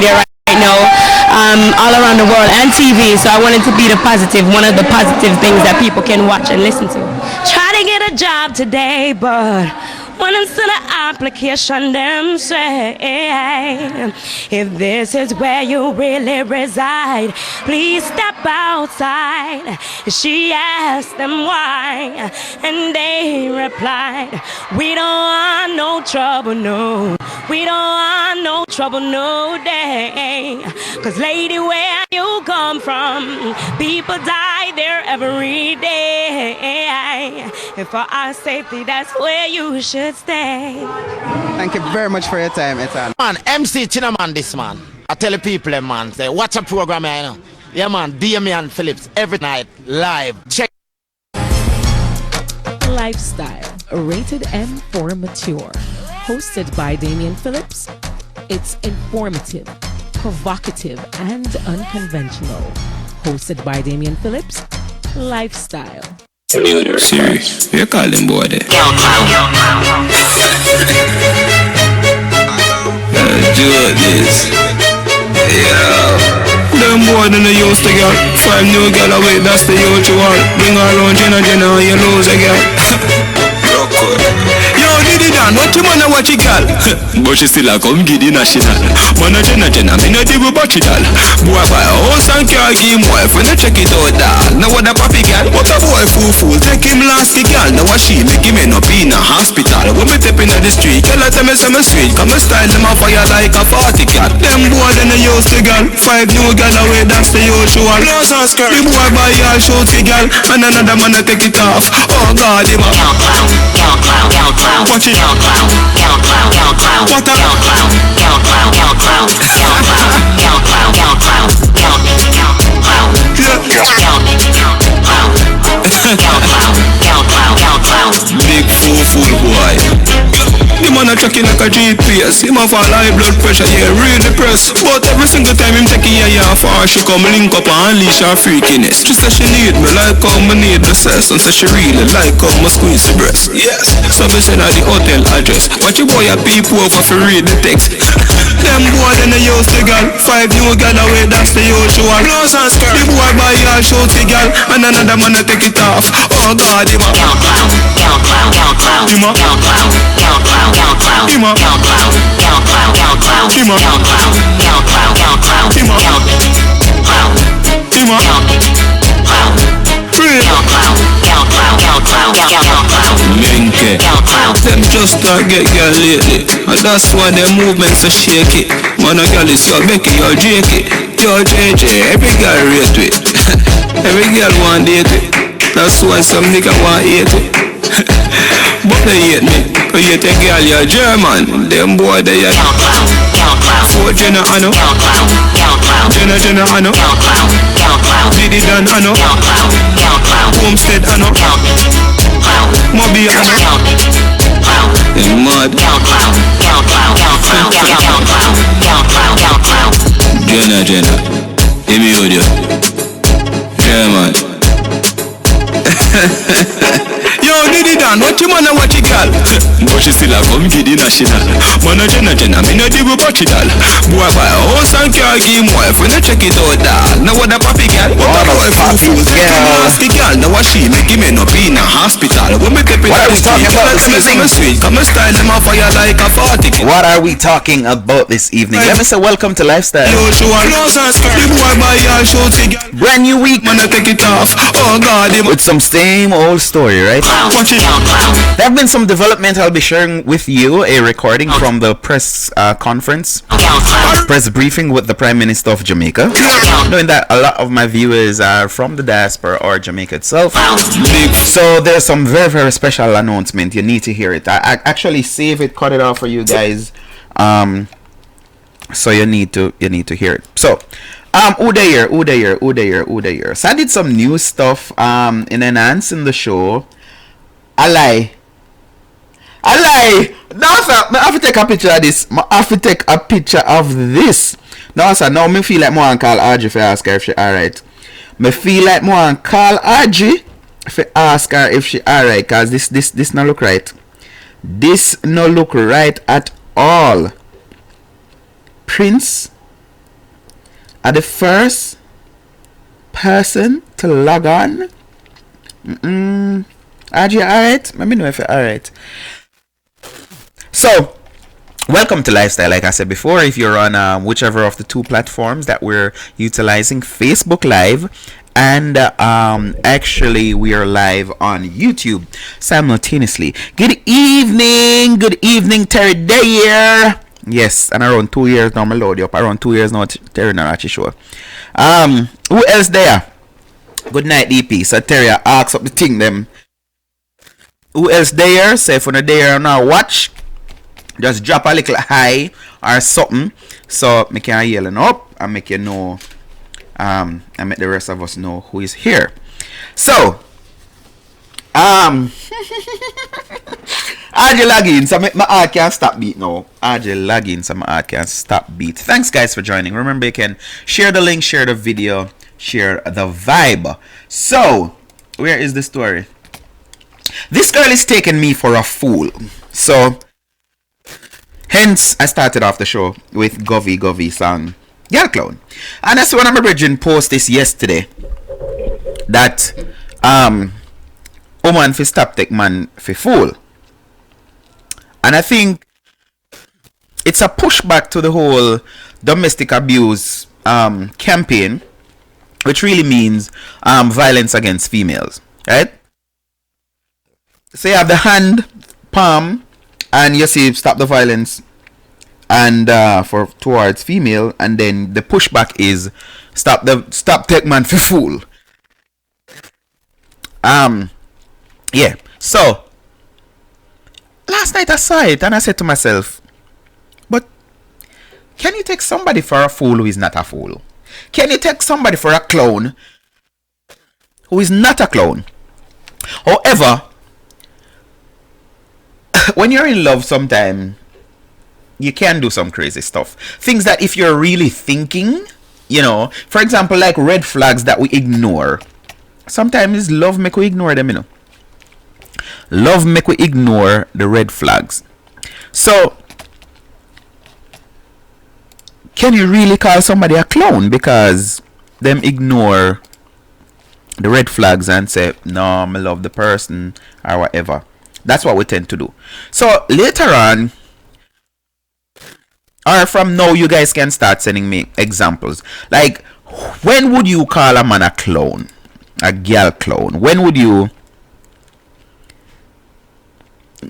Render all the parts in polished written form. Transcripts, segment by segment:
media right now, all around the world, and TV. So I wanted to be the positive, one of the positive things that people can watch and listen to. Try to get a job today, but when I'm still an application, them say, if this is where you really reside, please step outside. She asked them why, and they replied, we don't want no trouble, no. We don't want no trouble, no day. Cause lady, where you come from, people die there every day. And for our safety, that's where you should stay. Thank you very much for your time, Ethan. Man, MC Chinaman this man. I tell the people, man, say, watch a program here, you know. Yeah, man, Damian Phillips, every night, live. Check. Lifestyle, rated M for mature. Hosted by Damian Phillips. It's informative, provocative, and unconventional. Hosted by Damian Phillips. Lifestyle. Serious. You call them boy there. Do this. Yeah. Them boy then they used to get 5 new girl away, that's the usual. Bring her around Jenna and you lose again. Yo, Diddy Dan, what you wanna watch it, girl? But she still a come get the national. Man a Jenna, me no deal with battery doll. Boy buy a house and car, give him wife, when you check it out, dog. Now what a papi girl, what a boy fool, take him last the girl. Now what she make him end up in a hospital. When me step in the street, girl I tell me some sweet. Come and style them a fire like a party cat. Them boy then they used to girl, 5 new girl away, that's the usual. Blouse and skirt, the boy buy all shoot the girl, and another man a take it off. Oh God, him a watch it. What a big fool boy. The man a checking like a GPS. Him have a high blood pressure, yeah, real depressed. But every single time him take a year off her, she come link up and unleash her freakiness. She say she need me like how me need the sex, and say she really like how me squeeze the breast. Yes, so me send her the hotel address. Watch your boy a peep over for read the text. Them boy then they use the girl, 5 new girl away, that's the usual. Blouse and skirt, the boy buy her shoot the girl, and another man a take it off. Oh God, him a Linky. Them just start get girl lately, and that's why their movements are shaky. Man a girl is your Becky, your Jakey, your JJ, every girl rate it. Every girl want date it. That's why some nigga want hate it. But they hate me, cause you take girl, you're German. Them boy they are 4 Jenna I know, Jenna I know, Diddy Dan I know, Homestead I know, Moby I know. They're mad. Jenna, give me audio. German. Yo, Diddy Dan, what you wanna watch it, girl? But she still a come get the national. Man a Jenna, me no deal with battery doll. Boy buy a house and car, give him wife, when you check it out, dog. Now what a papi girl, what a boy fool, take him last the girl. Now what she make him end up in a hospital. When me step in the street, girl I tell me some sweet. Come and style them a fire like a party. What are we talking about this evening? Let me say welcome to Lifestyle. Brand new week, man, I take it off. Oh God, with some same old story, right? Watch it. There have been some development. I'll be sharing with you a recording from the press conference, press briefing with the Prime Minister of Jamaica. Knowing that a lot of my viewers are from the diaspora or Jamaica itself, so there's some very, very special announcement. You need to hear it. I actually save it, cut it off for you guys. So you need to hear it. So who there? So I did some new stuff in enhancing the show. I lie. Now sir, I have to take a picture of this. I have to take a picture of this. Now sir, now me feel like more and call Audrey if I ask her if she alright. Me feel like more and call Audrey if I ask her if she alright, cause this no look right. This no look right at all. Prince are the first person to log on. Are you alright? Let me know if you're alright. So, welcome to Lifestyle. Like I said before, if you're on whichever of the two platforms that we're utilizing, Facebook Live, and actually we are live on YouTube simultaneously. Good evening, Terry Day. Yes, and around 2 years now, I'm load you up. Around 2 years now, Terry not actually sure. Who else there? Good night, DP. So Terry asks up the thing them. Who else there? Say if you're there now, watch. Just drop a little high or something, so me can yelling up and make you know, and make the rest of us know who is here. So, RJ lagging, so my heart can't stop beat now. RJ lagging, so my heart can't stop beat. Thanks guys for joining. Remember you can share the link, share the video, share the vibe. So, where is the story? This girl is taking me for a fool. So, hence I started off the show with Govy song Girl Clown. And that's when I'm a post this yesterday. That woman fi stop take man fi fool. And I think it's a pushback to the whole domestic abuse campaign, which really means violence against females, right? So you have the hand, palm, and you see stop the violence and for towards female, and then the pushback is stop take man for fool. Yeah. So last night I saw it and I said to myself, but can you take somebody for a fool who is not a fool? Can you take somebody for a clown who is not a clown? However, when you're in love, sometimes you can do some crazy stuff. Things that if you're really thinking, you know, for example, like red flags that we ignore. Sometimes love make we ignore them, you know. Love make we ignore the red flags. So, can you really call somebody a clown because them ignore the red flags and say, no, I love the person or whatever? That's what we tend to do. So later on, or from now, you guys can start sending me examples. Like, when would you call a man a clown? A girl clown? When would you?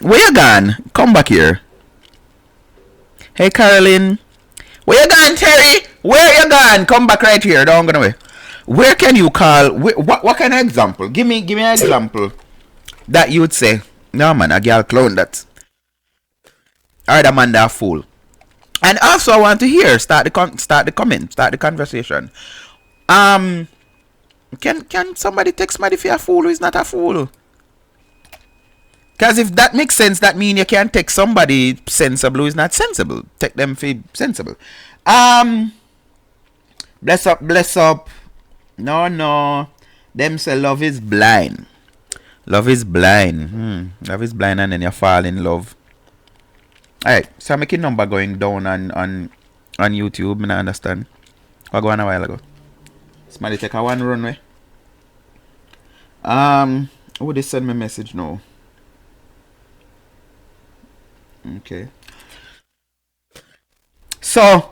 Where you gone? Come back here. Hey, Caroline. Where you gone, Terry? Where you gone? Come back right here. Don't go away. Where can you call? What kind of example? Give me an example that you would say, no man, a girl clown that. Or the man that fool. And also I want to hear, start the conversation. Can somebody take somebody for a fool who is not a fool? Because if that makes sense, that means you can't take somebody sensible who is not sensible. Take them for sensible. Bless up. No. Them say love is blind. Love is blind. Love is blind, and then you fall in love. Alright, so I'm making number going down on YouTube. I don't understand. What going on a while ago? Somebody take a one runway. Who they send me a message now? Okay. So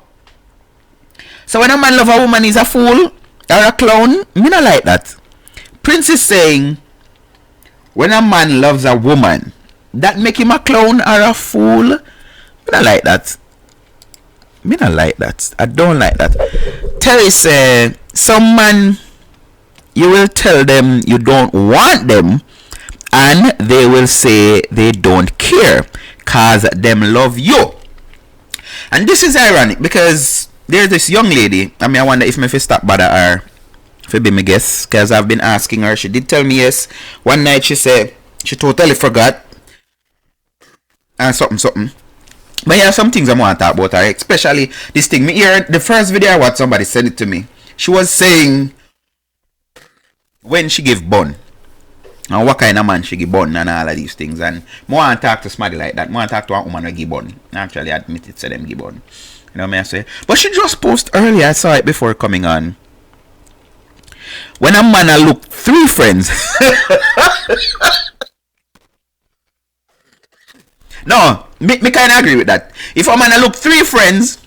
when a man love a woman is a fool or a clown, me not like that. Prince is saying when a man loves a woman, that make him a clown or a fool. Me not like that. I don't like that. Terry say some man, you will tell them you don't want them, and they will say they don't care cause them love you. And this is ironic because there's this young lady. I mean, I wonder if me fi stop bother her for be my guest, because I've been asking her. She did tell me yes. One night she said she totally forgot and something. But yeah, some things I want to talk about her, especially this thing. Me hear the first video I watched, somebody sent it to me. She was saying when she give bun and what kind of man she give bun and all of these things. And I want to talk to somebody like that. I want to talk to a woman who give bun. Actually admit it, say them give bun. You know what I say? But she just posted earlier, I saw it before coming on. When a man a look 3 friends. No, me kind of agree with that. If a man a look 3 friends,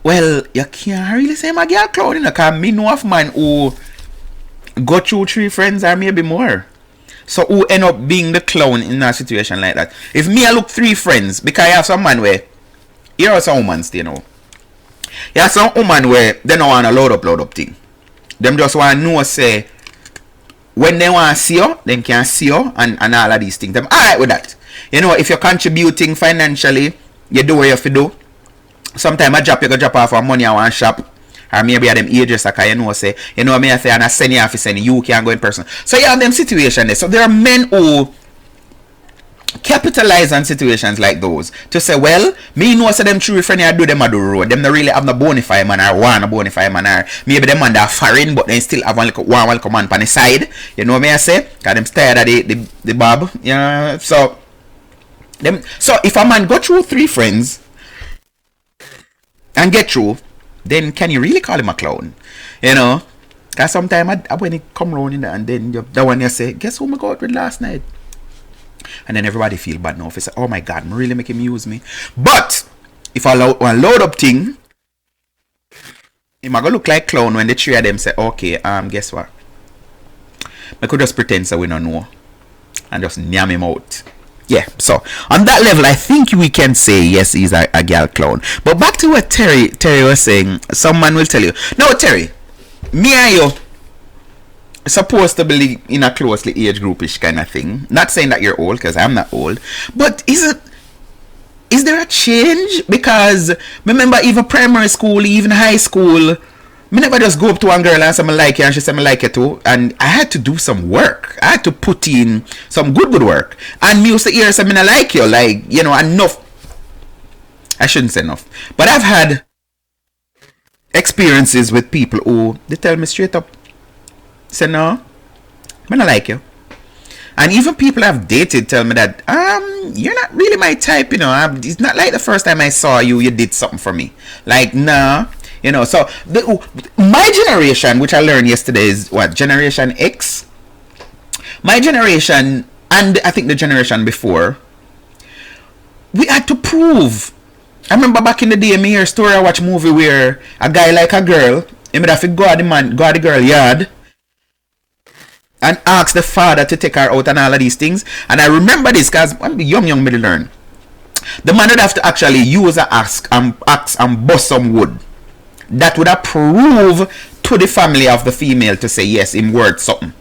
well, you can't really say my girl clown, you know, because me know of man who go through 3 friends or maybe more. So who end up being the clown in a situation like that? If me I look 3 friends, because I have some man where, here are some women still, you know. You have some woman where they don't want to load up thing. Them just want to know, say, when they want to see you, they can see you and all of these things. Them alright with that. You know, if you're contributing financially, you do what you have to do. Sometimes you go drop off for money at one shop. Or maybe at them ages, like you know, say, you know, me I say, and I send you off, send you can go in person. So you have them situations there. So there are men who capitalize on situations like those to say, well, me know so them true friend I do them at the road. Them not really have no bonafide man or one bonafide man or maybe them man that foreign but they still have one man on the side. You know what I say? Cause them tired of the bob. You know, so if a man go through 3 friends and get through, then can you really call him a clown? You know? Because sometimes when he come round in there and then the one you say, guess who I got with last night? And then everybody feel bad now. If they say, oh my God, I really make him use me. But if I load up thing, he might go look like clown when the 3 of them say, okay, guess what? I could just pretend so we don't know. And just nyam him out. Yeah, so on that level, I think we can say yes, he's a girl clown. But back to what Terry was saying, someone will tell you, no, Terry, me and you supposed to be in a closely age groupish kind of thing. Not saying that you're old, because I'm not old, but is there a change? Because remember, even primary school, even high school, me never just go up to one girl and say I like you and she say I like you too. And I had to do some work. I had to put in some good work. And me used to hear something I like you, like, you know, enough. I shouldn't say enough. But I've had experiences with people who they tell me straight up, say no, I don't like you. And even people I've dated tell me that you're not really my type, you know. It's not like the first time I saw you, you did something for me. Like, nah. You know, so my generation, which I learned yesterday, is what, Generation X? My generation, and I think the generation before, we had to prove. I remember back in the day, me hear a story, I watch movie where a guy like a girl, he would have to go at the girl yard and ask the father to take her out and all of these things. And I remember this because I'm young me to learn. The man would have to actually use an axe and bust some wood. That would have proved to the family of the female to say yes, him worth something.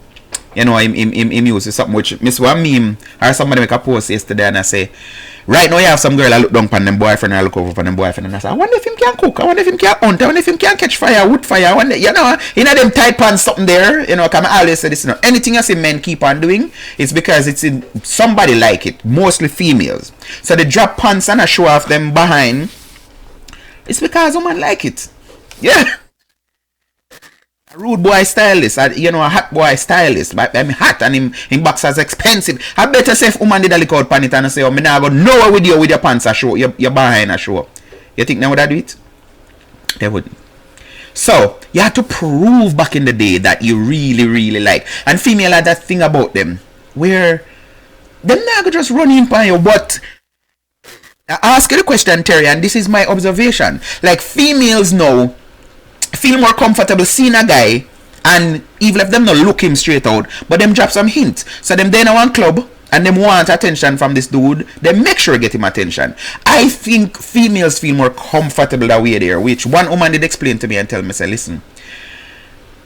You know, him uses something which Miss one meme or somebody make a post yesterday and I say, right now you have some girl I look down upon them boyfriend, I look over upon them boyfriend and I say, I wonder if him can cook, I wonder if him can hunt, I wonder if him can catch fire, wood fire, I wonder, you know, you know them tight pants something there, you know, come I always say this, you know, anything I see men keep on doing, it's because it's in somebody like it, mostly females. So they drop pants and I show off them behind, it's because women like it. Yeah. A rude boy stylist, you know, a hot boy stylist. I mean, hot and him boxers expensive. I better say if woman did a lick out pan it and say, oh, me now go nowhere with you with your pants a show, your behind a show. You think now would I do it? They wouldn't. So, you had to prove back in the day that you really, really like. And female had that thing about them, where them now go just run in on you, but I ask you the question, Terry, and this is my observation. Like, females now feel more comfortable seeing a guy, and even if them not look him straight out, but them drop some hint. So them there in one club and them want attention from this dude, they make sure get him attention. I think females feel more comfortable that way there, which one woman did explain to me and tell me, say, listen,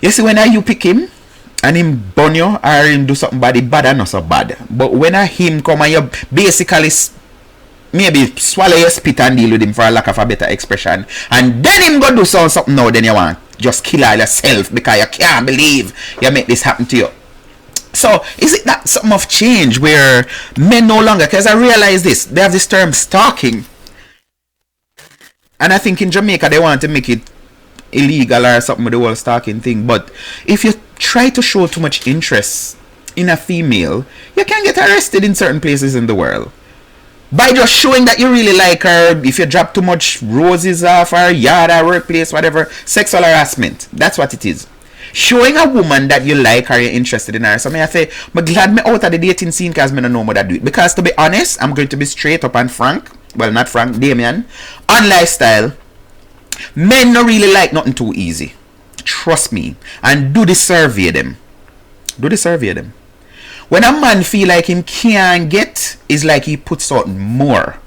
you see when you pick him and him burn you or him do something bad and not so bad. But when him come and you basically maybe swallow your spit and deal with him for a lack of a better expression, and then him go do something now, then you want just kill yourself because you can't believe you make this happen to you. So is it that something of change where men no longer, because I realize this, they have this term stalking, and I think in Jamaica they want to make it illegal or something with the whole stalking thing. But if you try to show too much interest in a female, you can get arrested in certain places in the world. by just showing that you really like her, if you drop too much roses off her yard or workplace, whatever, sexual harassment. That's what it is. Showing a woman that you like her, you're interested in her. So I say, I'm glad me out of the dating scene because I don't know how to do it. Because to be honest, I'm going to be straight up and frank. Well, not frank, Damien. On lifestyle, men don't really like nothing too easy. Trust me. And do the survey them. Do the survey them. When a man feel like him can't get, it's like he puts out more.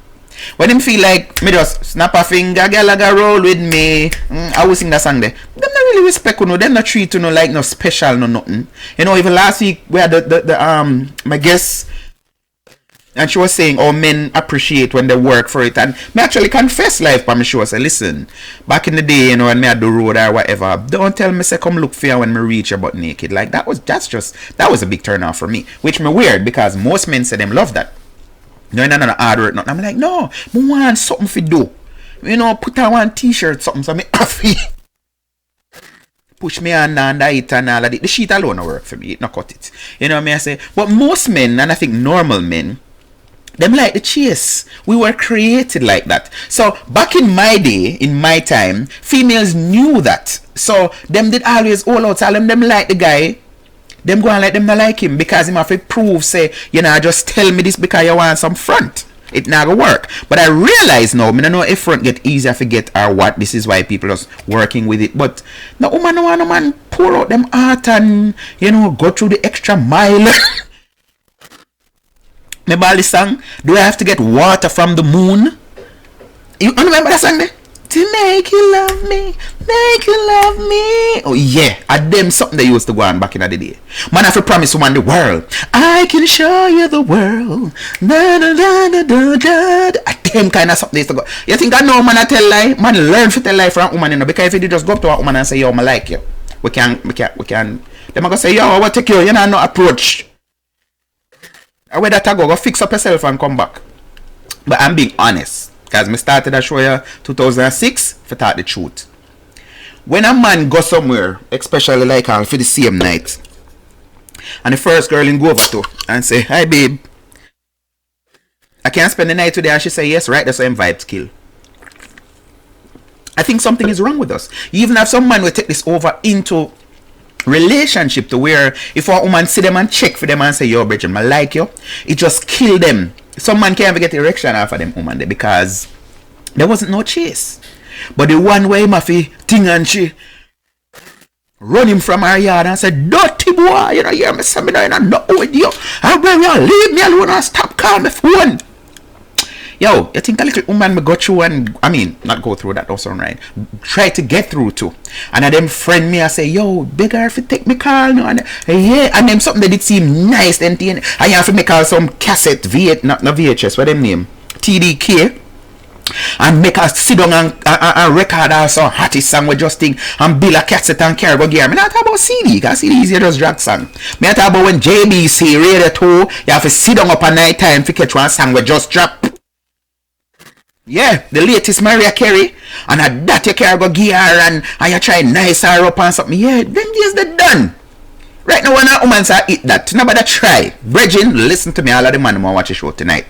When him feel like me just snap a finger, girl, like a roll with me. I will sing that song there. Them not really respect you know. Them not treat you know like no special no nothing. You know, even last week we had the my guest, and she was saying, "Oh, men appreciate when they work for it." And me actually confess life for me show. Say, listen, back in the day, you know, when me had the road or whatever, don't tell me say come look for you when me reach your butt naked. Like that was a big turn off for me, which me weird because most men say them love that. No, hard work, nothing. I'm like, no, I want something to do. You know, put on one t-shirt, something, so me happy. Push me under it and all of it. The sheet alone will work for me, it not cut it. You know what I mean? I say, but most men, and I think normal men, them like the chase. We were created like that. So, back in my day, in my time, females knew that. So, them did always all out, tell them like the guy. Them go and let them not like him because him have to prove, say, you know, just tell me this because you want some front. It not gonna work. But I realize now, I don't know if front get easier to get or what. This is why people just working with it. But no woman, no one, no man pour out them heart and, you know, go through the extra mile. Remember this song? Do I have to get water from the moon? You remember that song there? To make you love me, make you love me. Oh yeah, at them something they used to go on back in the day. Man, I have to promise woman the world. I can show you the world. Da, da, da, da, da, da. At them kind of something they used to go. You think I know man I tell lie? Man learn to tell lie from a woman, you know, because if you just go up to a woman and say, yo, I like you. We can. Them are gonna say, yo, I want to take you, you know, no approach. I where that I go fix up yourself and come back. But I'm being honest. Because me started that show here 2006 for talk the truth. When a man go somewhere, especially like for the same night, and the first girl in go over to and say, hi babe, I can't spend the night today, and she say yes, right, that's why vibes kill. I think something is wrong with us. You even have some man will take this over into relationship to where if a woman see them and check for them and say, yo Bridget, I like you, it just kill them. Some man can't even get erection off of them woman there because there wasn't no chase. But the one way Mafi thing and she run him from her yard and said, dirty boy, you know, hear me say me now, you know, not with you. I will you leave me alone and stop calling me phone. Yo, you think a little woman may go through and, I mean, not go through that also, right? Try to get through to. And then them friend me, I say, yo, beg her if you take me call, no? And yeah, and them something that did seem nice, then I have to make her some cassette, not VHS, what them name? TDK. And make her sit down and record her some hottest song with just think and build a cassette and carry go gear. Me not talk about CD, because CD is just drag song. Me talk about when JBC Radio 2, you have to sit down up at night time to catch one song with just drop. Yeah, the latest Mariah Carey, and at that you can go gear and you try nice her up and something. Yeah, them days they done. Right now when a woman say eat that, nobody try. Bridget, listen to me, all of the man who watch the show tonight.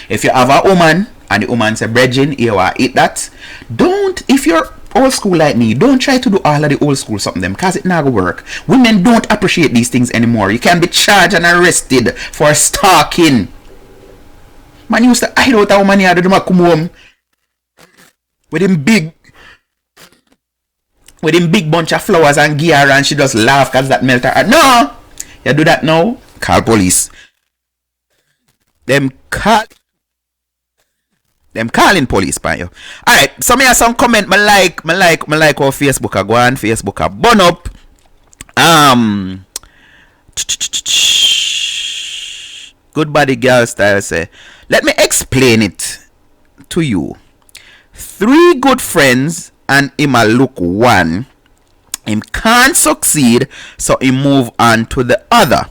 If you have a woman and the woman say, Bridget, you want eat that, don't, if you're old school like me, don't try to do all of the old school something them, because it not gonna work. Women don't appreciate these things anymore. You can be charged and arrested for stalking. Man used to hide out a woman here, they come home with him big bunch of flowers and gear, and she just laugh because that melt her. No! You do that now, call police. Them calling police by you. Alright, so me have some comment me like our Facebook go on, Facebook a burn up. Good body girl style say, let me explain it to you. 3 good friends and him a look one. Him can't succeed, so he move on to the other.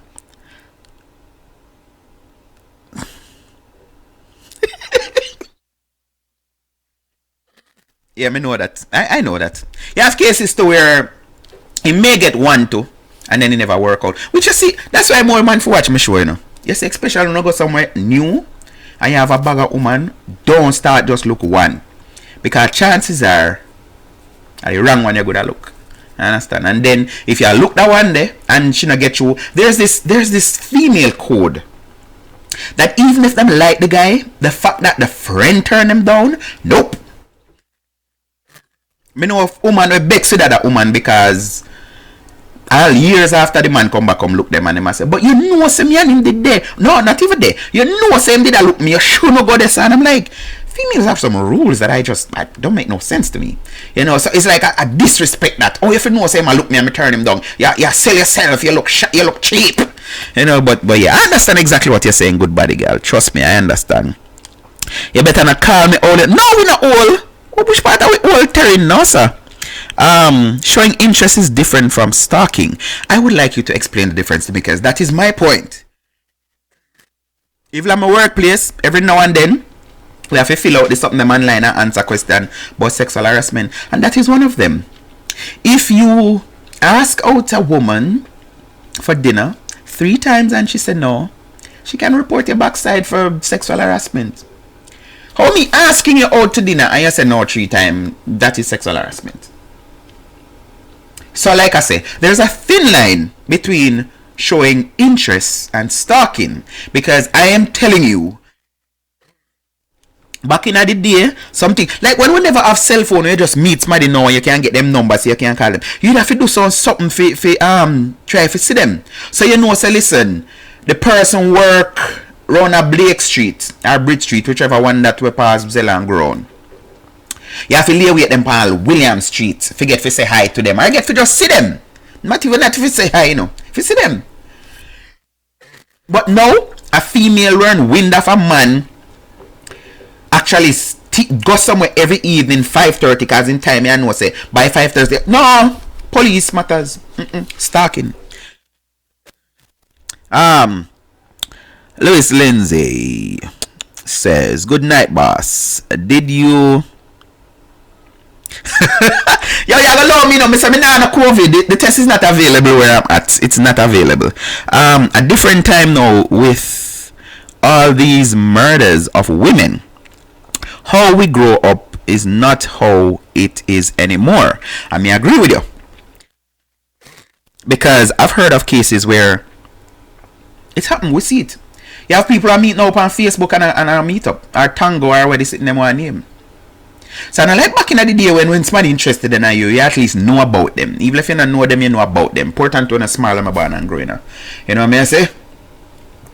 Yeah, me know that. I know that. You have cases to where he may get 1, 2, and then he never work out. Which you see, that's why more man for watch me show, you know. You see, especially when you go somewhere new, and you have a bag of woman, don't start just look one. Because chances are the wrong one you're gonna look. Understand? And then if you look that one there and she not get you, there's this female code that even if them like the guy, the fact that the friend turn them down, nope. Me know of woman we beg to that woman because all years after the man come back come look them and them say, but you know say me and him did there. No, not even there. You know say him did that look me, you should not go there. And I'm like, females have some rules that I don't make no sense to me. You know, so it's like a disrespect that. Oh, if you know say him I look me and me turn him down. Yeah, sell yourself, you look cheap. You know, but yeah, I understand exactly what you're saying, good body girl. Trust me, I understand. You better not call me old. No, we're not old. Which part are we old, Terry? No, sir. Showing interest is different from stalking. I would like you to explain the difference because that is my point. If I'm a workplace, every now and then we have to fill out this something them online and answer question about sexual harassment, and that is one of them. If you ask out a woman for dinner 3 times and she said no, she can report your backside for sexual harassment. How me asking you out to dinner and you say no 3 times, that is sexual harassment. So like I say, there's a thin line between showing interest and stalking, because I am telling you, back in the day, something like when we never have cell phone, you just meet somebody now, you can't get them numbers, you can't call them. You have to do something for try to see them. So you know, say listen, the person work round a Blake Street or Bridge Street, whichever one that we pass Zella and ground. You have to lay with them on William Street. Forget to say hi to them. I get to just see them. Not even that if you say hi, you know. If you see them. But now, a female learn wind of a man actually go somewhere every evening 5:30 because in time I know say by 5:30. No, police matters. Stalking. Louis Lindsay says, good night, boss. Did you yo, you allow me now. Me say me nah no COVID. The test is not available where I'm at. It's not available. A different time now with all these murders of women. How we grow up is not how it is anymore. I mean, I agree with you. Because I've heard of cases where it's happened. We see it. You have people are meeting up on Facebook and a meet up. Or Tango or where they sit in them one name. So I like back in the day when somebody interested in you at least know about them. Even if you don't know them, you know about them. Important to a small and born and growing up. You know what I mean? I say?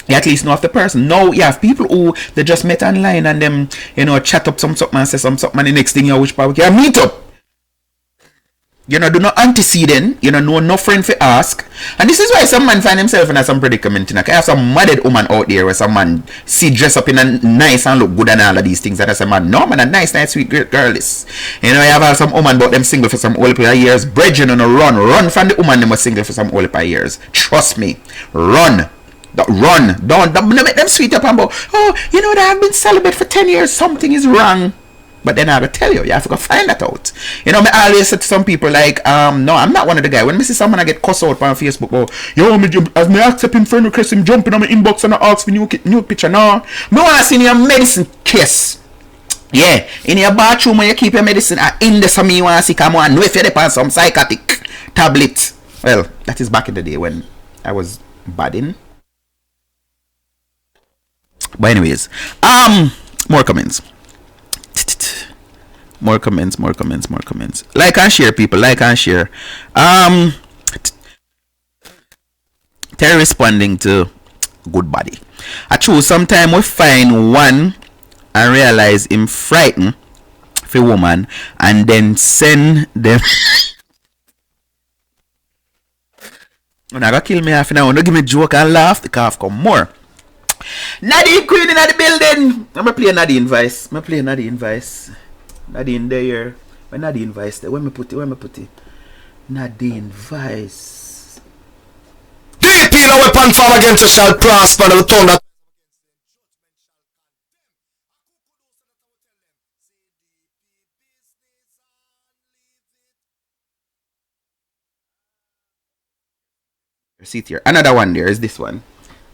You at least know of the person. Now you have people who they just met online and them, you know, chat up something and say something and the next thing you know which part we can meet up. You know, do not antecedent, you know no friend for ask. And this is why some man find himself in some predicament. You know, I have some mad woman out there where some man see dress up in a nice and look good and all of these things. And I say, man, no man, a nice, sweet girl is. You know, you have some woman but them single for some old pair of years. Bridging on a run from the woman them was single for some old pair of years. Trust me, run. Don't make them sweet up and go, oh, you know that I've been celibate for 10 years, something is wrong. But then I will tell you have to go find that out. You know, I always say to some people like, no, I'm not one of the guys. When I see someone I get cussed out on Facebook, oh, yo, as me accept him friend request him jumping on my inbox and I ask for new picture. No, I see in your medicine case. Yeah, in your bathroom when you keep your medicine, in the some you want to see, come on, know if you're on some psychotic tablet. Well, that is back in the day when I was badding. But anyways, more comments. More comments. Like and share, people. Like and share. Terry responding to good body. I choose sometime we find one and realize him frightened for woman and then send them. When I got kill me half an hour, don't give me joke and laugh, the calf come more. Nadine Queen in the building. I'm gonna play Nadine Vice. Nadine there. Where Nadine Vice there? Where me put it? Nadine Vice. DP no weapon form against you shall prosper. The tongue that See it here. Another one there is this one.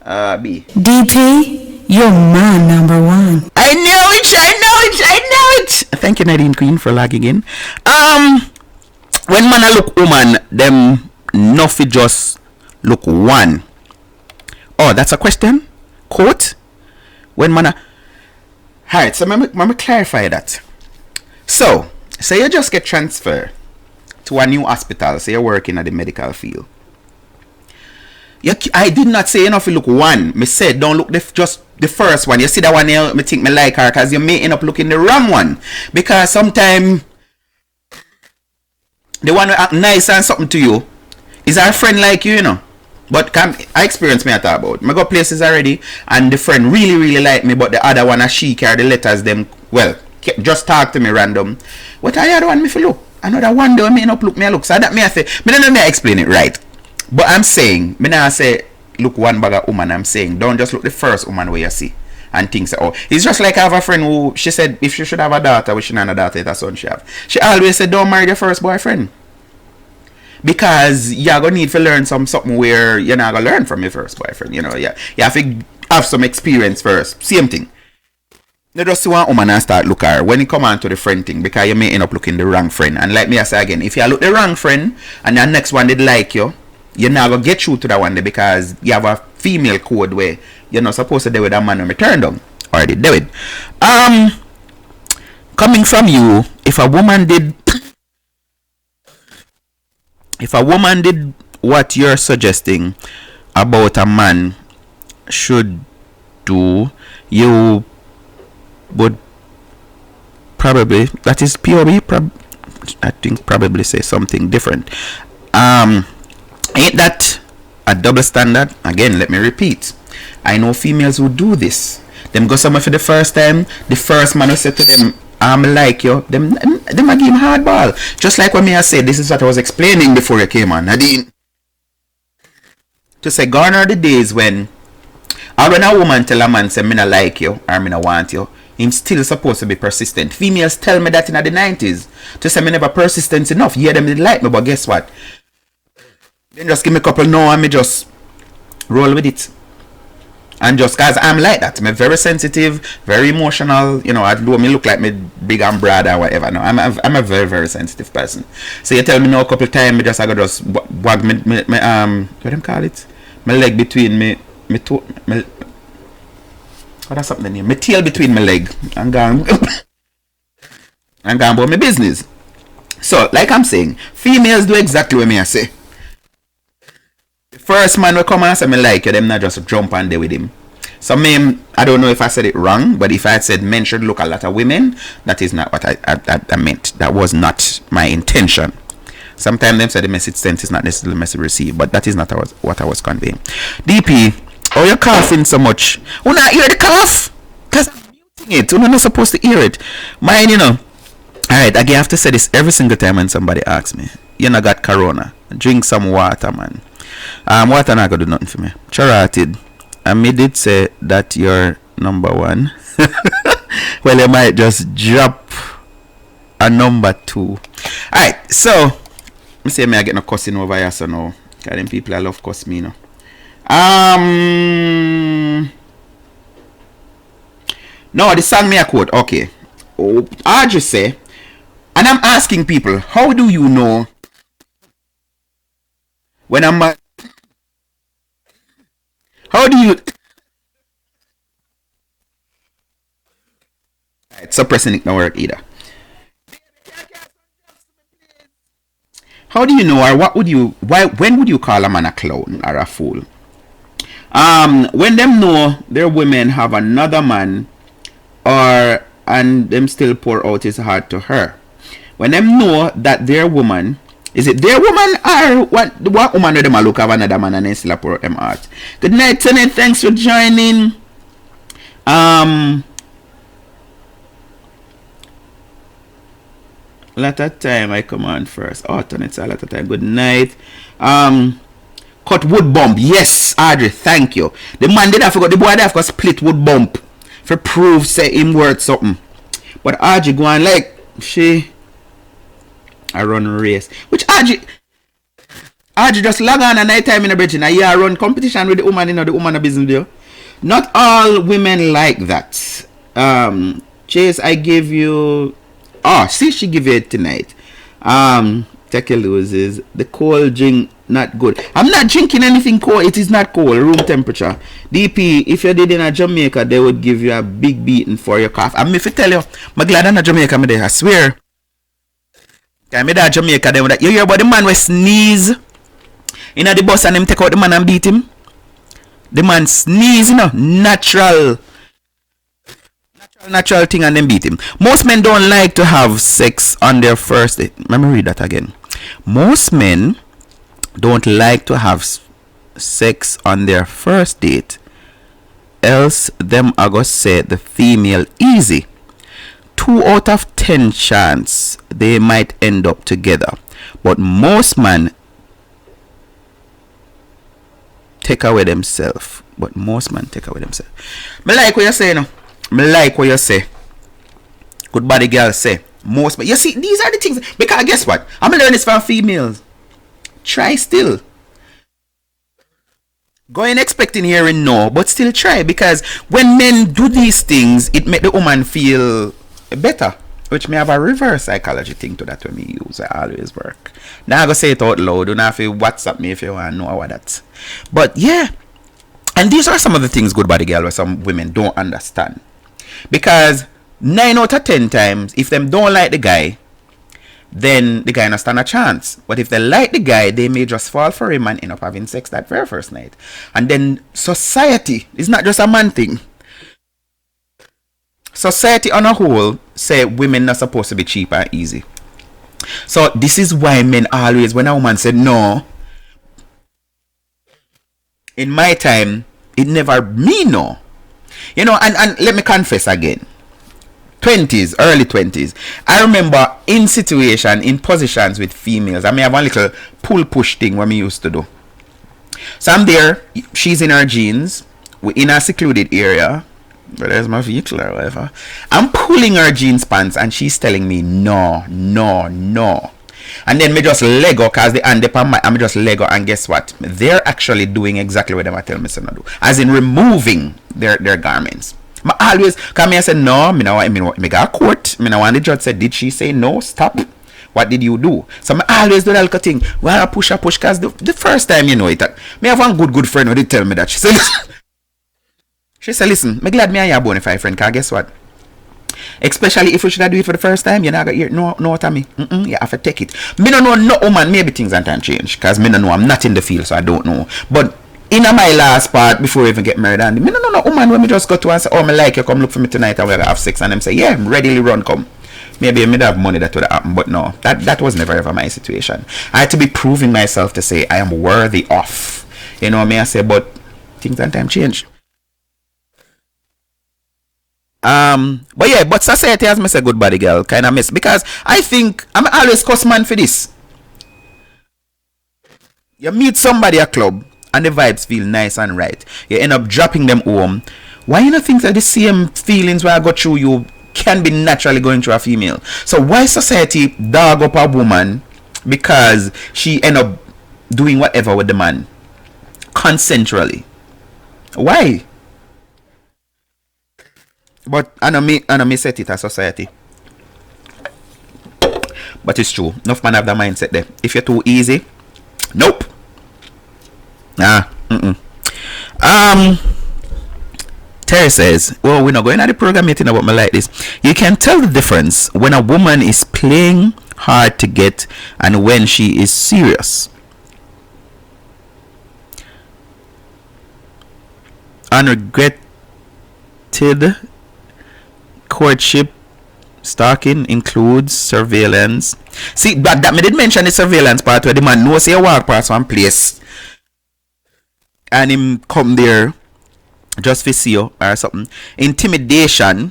B. DP, You're my number one. I know it. Thank you, Nadine Queen, for logging in. When man a look woman, them nothing just look one. Oh, that's a question? Quote? When man a... Alright, so let me clarify that. So you just get transferred to a new hospital, say you're working at the medical field. I did not say enough you look one. Me said don't look just the first one. You see that one here, me think me like her because you may end up looking the wrong one. Because sometimes the one who act nice and something to you is our friend like you, you know. But I experience me I talk about. I go places already and the friend really like me, but the other one she carry the letters them well. Just talk to me random. What I other one me for look? Another one though me not look me look. So that me I say me don't know me explain it right. But I'm saying, me not say look one bag of woman. I'm saying don't just look the first woman where you see and think so. Oh, it's just like I have a friend who she said if she should have a daughter, we should not have a daughter, it's a son she have. She always said don't marry your first boyfriend. Because you're gonna need to learn something where you're not gonna learn from your first boyfriend, you know. You have to have some experience first. Same thing. You just see one woman and start look at her when you come on to the friend thing because you may end up looking the wrong friend. And like me I say again, if you look the wrong friend and the next one did like you're not gonna get through to that one day because you have a female code where you're not supposed to deal with that man when you turn down. Already do it. Coming from you, if a woman did what you're suggesting about a man should do, you would probably, that is POB, I think probably say something different. Ain't that a double standard? Again, let me repeat. I know females who do this. Them go somewhere for the first time, the first man who said to them, I'm like you, them I give him hard ball. Just like when me I said, this is what I was explaining before you came on. Nadine. To say, gone are the days when a woman tell a man say, me not like you, or me not want you, him still supposed to be persistent. Females tell me that in the 90s. To say me never persistent enough. Yeah, them didn't like me, but guess what? Then just give me a couple no and me just roll with it. And just cause I'm like that, I'm very sensitive, very emotional, you know, I do me look like me big and broad or whatever. No, I'm a very sensitive person. So you tell me now a couple times, me just I go just wag me what them call it? My leg between me toe, what that's something the name? My tail between my leg and gone about my business. So like I'm saying, females do exactly what me I say. First man will come and say me like you, them not just jump on there with him. So I don't know if I said it wrong, but if I had said men should look a lot of women, that is not what I meant. That was not my intention. Sometimes them say the message sent is not necessarily the message received, but that is not what I was conveying. DP, oh you're coughing so much. You not hear the cough? Because I'm muting it. You're not supposed to hear it. Mine, you know. Alright, again I have to say this every single time when somebody asks me. You not got corona. Drink some water, man. Water not gonna do nothing for me. Charted. And me did say that you're number one. Well, you might just drop a number two. Alright, so me say me I get no cussing over here so now. Cause them people I love cuss me, you know. No, the song me a quote. Okay. Oh, I just say, and I'm asking people, how do you know when I'm how do you suppressing it not work either. How do you know, or what would you when would you call a man a clown or a fool? When them know their women have another man and them still pour out his heart to her. When them know that their woman, is it their woman or what woman do them a look have another man and then still pour out them heart? Good night, Tenet. Thanks for joining. Lot of time I come on first. Oh, Tenet, a lot of time. Good night. Cut wood bump. Yes, Audrey, thank you. The man did have to go, the boy did have to split wood bump for prove say him worth something. But Audrey go on like I run race. Which Audrey just log on at night time in the bridge and I run competition with the woman, you know, the woman a business there. Not all women like that. Chase, I give you. Oh, see, she give you it tonight. Take a loses. The cold drink not good. I'm not drinking anything cold. It is not cold. Room temperature. DP, if you did in a Jamaica, they would give you a big beating for your cough. I mean, if I tell you, I'm glad I'm not Jamaica, me there. I swear. I'm there Jamaica. Then you hear about the man will sneeze in the bus and him take out the man and beat him. The man sneeze, you know, natural thing, and then beat him. Most men don't like to have sex on their first date. Let me read that again. Most men don't like to have sex on their first date, else them are gonna say the female easy. 2 out of 10 chance they might end up together, but most men take away themselves. Me like what you say, no? Me like what you say. Good body girl say. Most, but you see, these are the things. Because guess what? I'm gonna learn this from females. Try still. Going expecting hearing no, but still try, because when men do these things, it make the woman feel better. Which may have a reverse psychology thing to that when me use. I always work. Now I go say it out loud. Don't have to WhatsApp me if you want to know what that. But yeah. And these are some of the things, good body girl, where some women don't understand. Because 9 out of 10 times, if them don't like the guy, then the guy not stand a chance. But if they like the guy, they may just fall for him and end up having sex that very first night. And then society is not just a man thing. Society on a whole say women are supposed to be cheap and easy. So this is why men always, when a woman said no, in my time, it never me no. You know, and let me confess again. 20s, early 20s. I remember in positions with females. I may have one little push thing what me used to do. So I'm there, she's in her jeans, we're in a secluded area. But there's my vehicle or whatever. I'm pulling her jeans pants and she's telling me no. And then me just Lego, cause the hand upon my, I'm just Lego, and guess what? They're actually doing exactly what them tell me to do. As in removing their garments. I always come here and say no, me got a court. Me no want the judge said, did she say no? Stop. What did you do? So I always do that little thing. Well, I push, cause the first time you know it, me have one good friend who did tell me that. She said, listen, me glad me and your bonafide friend, cause guess what? Especially if we should do it for the first time, you're not gonna hear no out of me. You have to take it. Me don't know no woman, maybe things and time change. Cause me don't know, I'm not in the field, so I don't know. But in my last part, before we even get married, and me don't know no woman when me just go to and say, oh, me like you, come look for me tonight and we're gonna have sex, and them say, yeah, readily run, come. Maybe I may have money that would happen, but no, that was never ever my situation. I had to be proving myself to say I am worthy of. You know, may I say, but things and time change. But society has me say good body girl kind of miss, because I think I'm always cuss man for this. You meet somebody at club and the vibes feel nice and right. You end up dropping them home. Why you not think that the same feelings where I got through you can be naturally going through a female? So why society dog up a woman because she end up doing whatever with the man consensually? Why? But I know me set it as society. But it's true. Enough man have the mindset there. If you're too easy, nope. Terry says, well, we're not going at the program meeting about me like this. You can tell the difference when a woman is playing hard to get and when she is serious. Unregretted courtship stalking includes surveillance. See, but that me did mention the surveillance part where the man knows he walk past one place and him come there just for see you or something. Intimidation,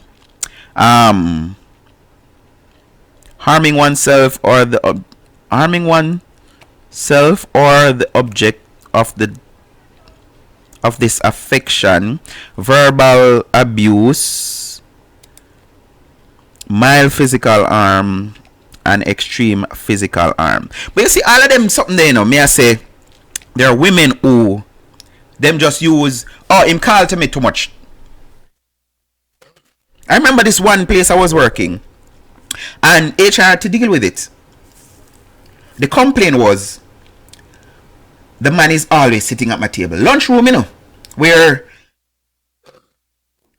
harming oneself or the object of this affection, verbal abuse, mild physical harm, and extreme physical harm. But you see, all of them something there, you know, may I say, there are women who them just use, oh, him call to me too much. I remember this one place I was working, and HR had to deal with it. The complaint was, the man is always sitting at my table. Lunchroom, you know, where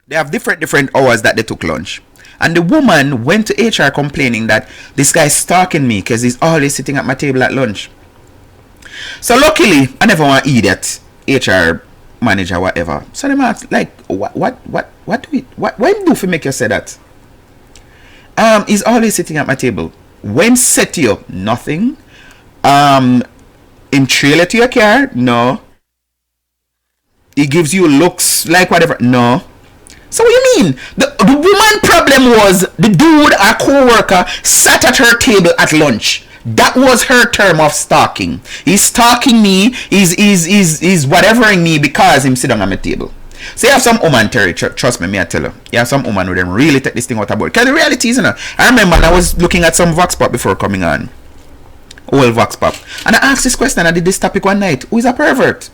they have different hours that they took lunch. And the woman went to HR complaining that this guy is stalking me because he's always sitting at my table at lunch. So luckily, I never want to eat that HR manager, whatever. So they asked, like, what do for make you say that? He's always sitting at my table. When set you up, nothing. In trailer to your car, no. He gives you looks like whatever, no. So what do you mean? The woman problem was the dude, a co-worker, sat at her table at lunch. That was her term of stalking. He's stalking me, he's whatevering me because him sit down on my table. So you have some woman, Terry, trust me, I tell you. You have some woman who them really take this thing out of board. Because the reality is, you know, I remember I was looking at some Vox Pop before coming on. Old Vox Pop. And I asked this question, I did this topic one night. Who is a pervert?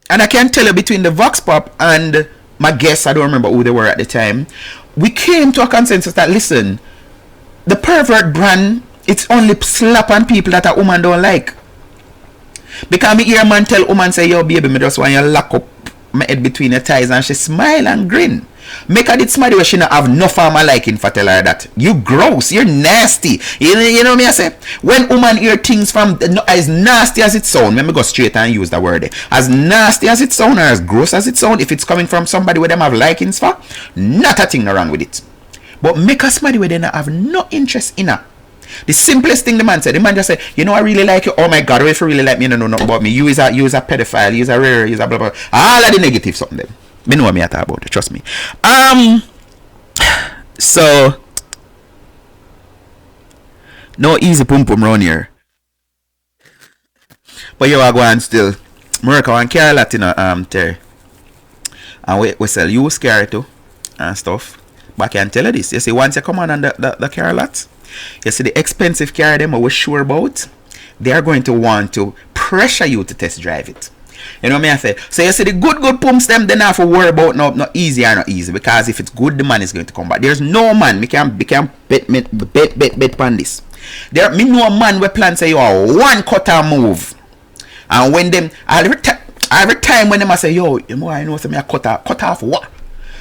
And I can tell you between the Vox Pop and my guests, I don't remember who they were at the time, we came to a consensus that, listen, the pervert brand, it's only slap on people that a woman don't like. Because me hear a man tell woman say, yo baby, me just want you lock up my head between your thighs, and she smile and grin. Make her did somebody where she not have no farmer liking for tell her that. You gross, you're nasty. You know me I say? When woman hear things from as nasty as it sound, let me go straight and use the word. As nasty as it sound or as gross as it sound, if it's coming from somebody where them have likings for, not a thing wrong with it. But make her somebody where they not have no interest in her. The simplest thing the man said, the man just said, you know, I really like you. Oh my God, if you really like me, you don't know nothing about me. You is a pedophile, you is a rare, you is a blah blah. All of the negative something them. Me know what me I talk about it, trust me. So no easy pum pum round here. But you are going still. America and carry a lot, you know, Terry. And we sell you scary too and stuff. But I can tell you this. You see, once you come on the car lot, you see the expensive car them we're sure about, they are going to want to pressure you to test drive it. You know what I say? So you see the good pumps them, they not have to worry about not easy or not easy, because if it's good, the man is going to come back. There's no man, we can bet on this. Me know a man we plan say you are one cut and move. And when them every time when them say, yo, you know I know say me a cut off what?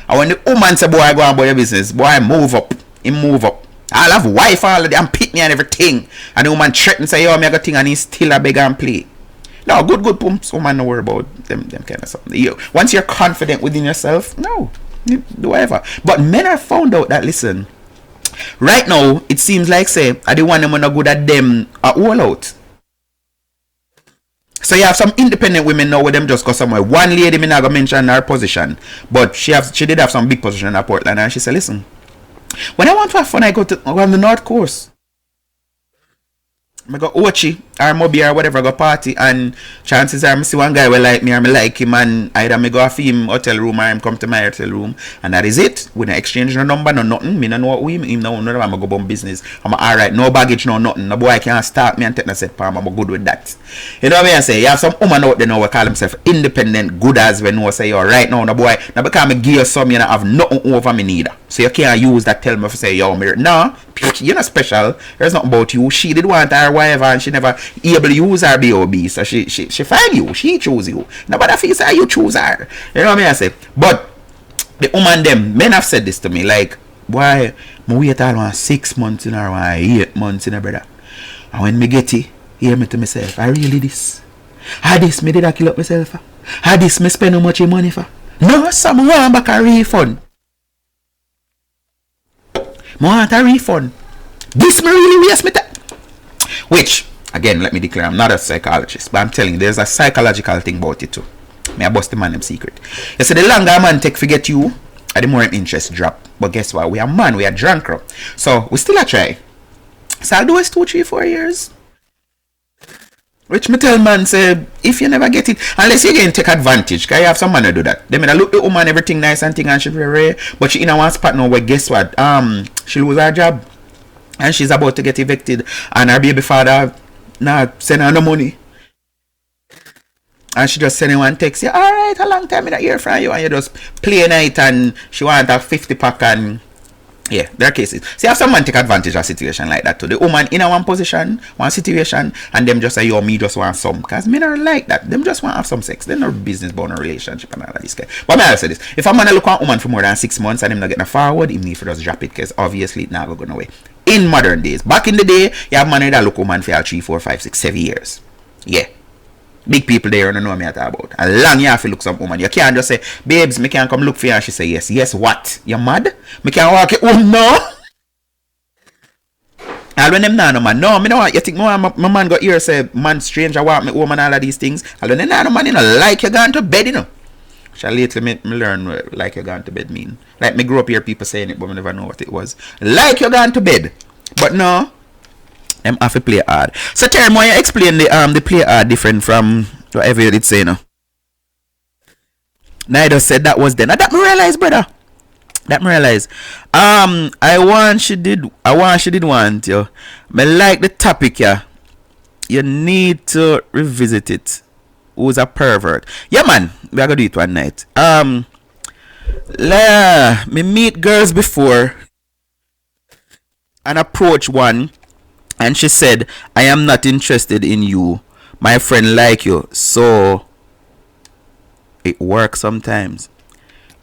And when the woman say, boy, I go on about your business, boy, move up. He move up. I'll have wife all of them pick me and everything. And the woman threaten say, yo, me got thing, and he still a beg and play. No, good pumps, woman no worry about them kind of something. Once you're confident within yourself, no, do whatever. But men have found out that, listen, right now, it seems like, say, I the one them not good at them are all out. So you have some independent women now where them just go somewhere. One lady me not gonna mention her position, but she did have some big position in Portland, and she said, listen, when I want to have fun, I go on the North Coast. I go Ochi or Moby or whatever, go party, and chances are I see one guy will like me or me like him, and either me go off him hotel room or him come to my hotel room, and that is it. We don't exchange no number, no nothing. Me no know what him no know. I'm go bum business. I'm alright, no baggage, no nothing. No boy can't start me and take no set palm. I'm good with that. You know what I say? You have some woman out there now who call themselves independent, good as we know say you're right now. No boy, now because me give you some, you don't have nothing over me neither. So you can't use that tell me to say yo me. No, you're not special. There's nothing about you. She did want her whatever, and she never able to use her B.O.B. So she find you. She choose you. Nobody feels how you choose her. You know what I say? But the woman them, men have said this to me, like, why me wait all 6 months in or 8 months in a brother. And when me get it, hear me to myself, I really this. How this me did I kill up myself for? How this me spend how much money for? No, some want back a refund. I want a refund. This me really waste me time. Which, again, let me declare, I'm not a psychologist, but I'm telling you, there's a psychological thing about it too. May I bust the man them secret. You see, the longer a man take forget you, the more interest drop. But guess what? We are man, we are drunk. So, we still a try. So, I'll do it 2, 3, 4 years. Which me tell man, say, if you never get it, unless you again take advantage, because you have some man to do that. They may look the woman, everything nice and thing, and she very rare, but she in a one spot now where guess what? She lose her job. And she's about to get evicted, and her baby father now send her no money. and she just send one text, yeah, alright, a long time I don't hear from you, and you just play a night and she want a 50 pack and yeah, there are cases. See, have someone take advantage of a situation like that too. The woman in a one position, one situation, and them just say, yo, me just want some. Because men are like that. Them just want to have some sex. They're not business bound a relationship and all of this. But may I say this. If a man look at a woman for more than 6 months and him not getting a forward, he need to just drop it because obviously it not going away. In modern days. Back in the day, you have man that look woman for 3, 4, 5, 6, 7 years. Yeah. Big people there don't know what me talk about. And long you have to look some woman. You can't just say, babes, me can't come look for you, and she say yes. Yes, what? You mad? Me can't walk it. Oh no. And when them no man, no, me don't want you think my man got here say man stranger want me woman all of these things. And when them no man, you know, like you gone to bed, you know. Which lately me learn what like you gone to bed mean. Like me grew up here people saying it, but me never know what it was. Like you gone to bed. But no. Them have to play hard. So Terry, why you explain the play hard different from whatever you did say, you know? Neither said that was then. That me realize, brother. That me realize. I want she did want you. Me like the topic, yeah. You need to revisit it. Who's a pervert? Yeah, man. We are gonna do it one night. Me meet girls before and approach one. And she said, I am not interested in you. My friend like you. So, it works sometimes.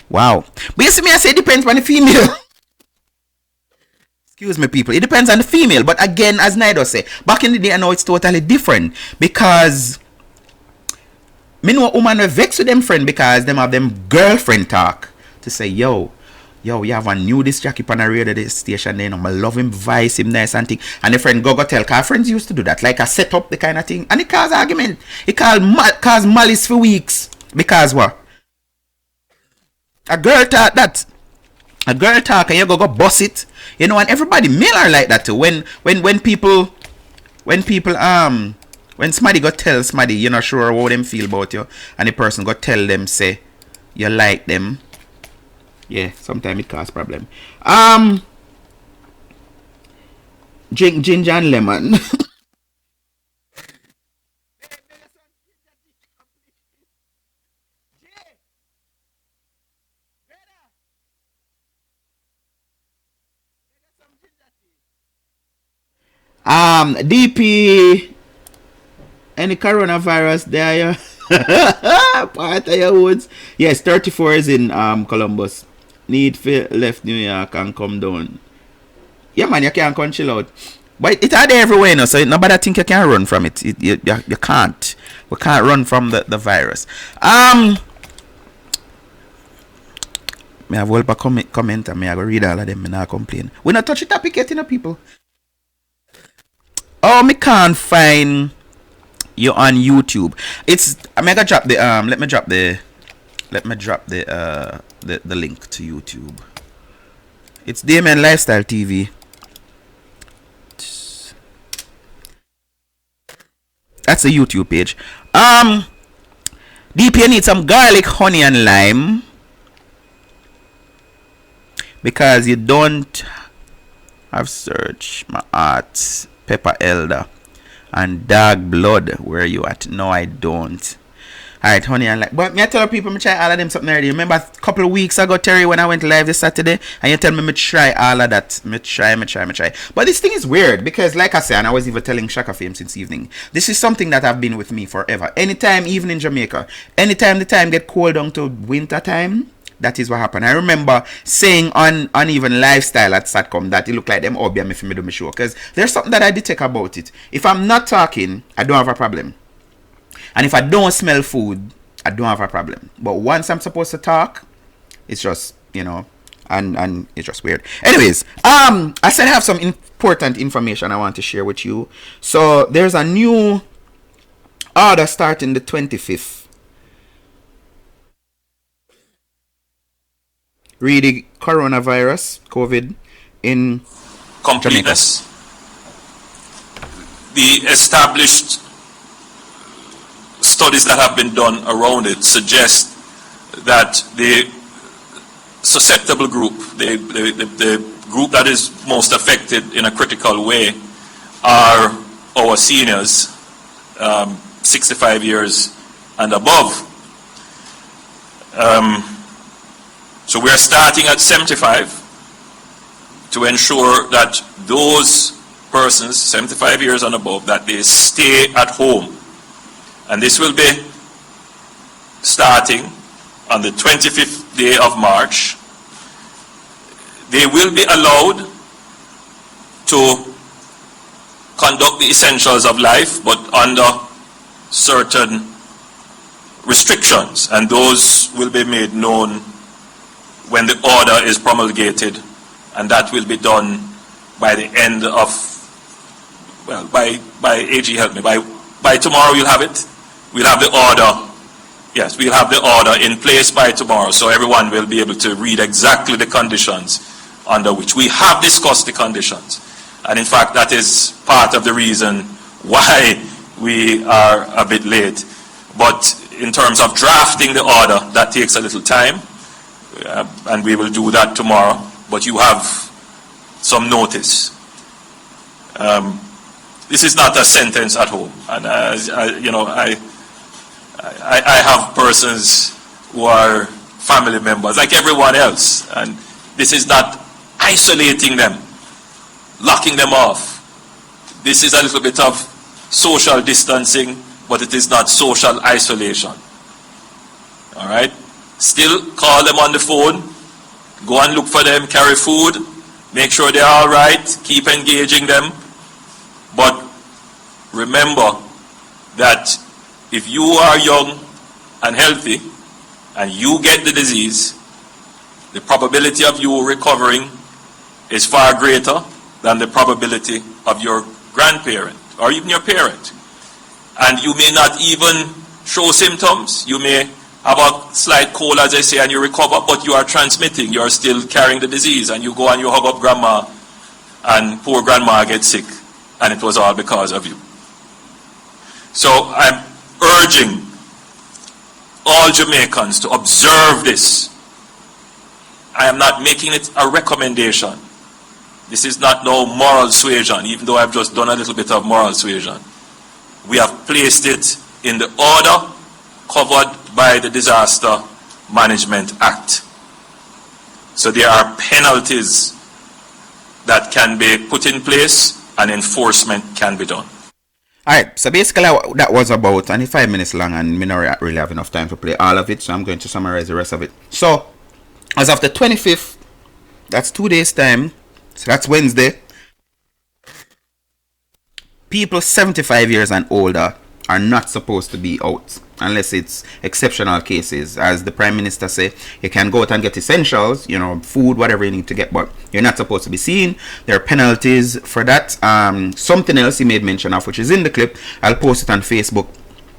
Wow. But you see me, I say it depends on the female. Excuse me, people. It depends on the female. But again, as Nido say, back in the day, I know it's totally different. Because, me know a woman will vex with them friend because them have them girlfriend talk. To say, yo, you have a new disc jockey on a radio station there, you know, I love him, vice him nice and thing. And the friend go tell, cause friends used to do that, like a set up the kind of thing. And it cause argument. It cause malice for weeks. Because what? A girl talk that. A girl talk and you go boss it. You know, and everybody male are like that too. When somebody go tell somebody you're not sure how them feel about you, and the person go tell them, say, you like them. Yeah, sometimes it cause problem. Drink ginger and lemon. DP, any coronavirus there? Part of your woods. Yes, 34 is in Columbus. Need for left New York and come down. Yeah, man, you can't come chill out. But it's out there everywhere, you know, so nobody think you can run from it. You can't. We can't run from the virus. Me have a whole comment and me I go read all of them and I complain. We not touch the topic yet, you know, people. Oh, me can't find you on YouTube. It's I'm gonna drop the let me drop the link to YouTube. It's Damien Lifestyle TV. That's a YouTube page. DP, you need some garlic, honey, and lime because you don't have search my art pepper elder and dog blood. Where you at? No, I don't. Alright, honey and like, but me I tell people me try all of them something already. Remember a couple of weeks ago, Terry, when I went live this Saturday, and you tell me try all of that. Me try. But this thing is weird because, like I said, and I was even telling Shaka Fame since evening, this is something that have been with me forever. Anytime, even in Jamaica, anytime the time get cold down to winter time, that is what happened. I remember saying on Uneven Lifestyle at Satcom that it looked like them obia me for me do my show. Because there's something that I detect about it. If I'm not talking, I don't have a problem. And if I don't smell food, I don't have a problem. But once I'm supposed to talk, it's just, you know, and it's just weird. Anyways, I said I have some important information I want to share with you. So there's a new order starting the 25th. Really, coronavirus, COVID in completeness. Jamaica. The established studies that have been done around it suggest that the susceptible group, the group that is most affected in a critical way, are our seniors, 65 years and above. So we are starting at 75 to ensure that those persons 75 years and above, that they stay at home. And this will be starting on the 25th day of March. They will be allowed to conduct the essentials of life, but under certain restrictions, and those will be made known when the order is promulgated, and that will be done by the end of, well, by AG, help me, by tomorrow you'll have it. We'll have the order. Yes, we'll have the order in place by tomorrow, so everyone will be able to read exactly the conditions under which we have discussed the conditions. And in fact, that is part of the reason why we are a bit late. But in terms of drafting the order, that takes a little time, and we will do that tomorrow. But you have some notice. This is not a sentence at home, and I have persons who are family members like everyone else, and this is not isolating them, locking them off. This is a little bit of social distancing, but it is not social isolation. All right? Still call them on the phone, go and look for them, carry food, make sure they're all right, keep engaging them. But remember that if you are young and healthy and you get the disease, the probability of you recovering is far greater than the probability of your grandparent or even your parent. And you may not even show symptoms. You may have a slight cold, as I say, and you recover, but you are transmitting. You are still carrying the disease, and you go and you hug up grandma, and poor grandma gets sick, and it was all because of you. So I'm urging all Jamaicans to observe this. I am not making it a recommendation. This is not no moral suasion, even though I've just done a little bit of moral suasion. We have placed it in the order covered by the Disaster Management Act. So there are penalties that can be put in place and enforcement can be done. Alright, so basically that was about 25 minutes long, and we don't really have enough time to play all of it, so I'm going to summarize the rest of it. So, as of the 25th, that's 2 days time, so that's Wednesday, people 75 years and older are not supposed to be out unless it's exceptional cases. As the Prime Minister say, you can go out and get essentials, food, whatever you need to get, but you're not supposed to be seen. There are penalties for that. Something else he made mention of, which is in the clip, I'll post it on Facebook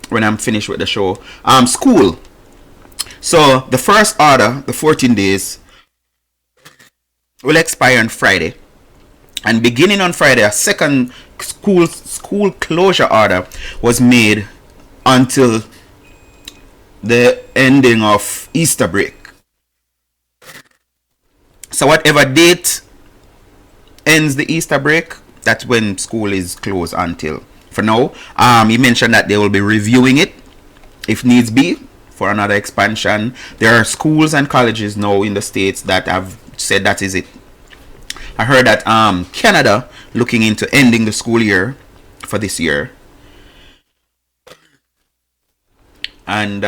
when I'm finished with the show. School. So the first order, the 14 days, will expire on Friday. And beginning on Friday, a second school closure order was made until the ending of Easter break. So whatever date ends the Easter break, that's when school is closed until. For now, he mentioned that they will be reviewing it if needs be for another expansion. There are schools and colleges now in the States that have said that is it. I heard that Canada looking into ending the school year for this year. And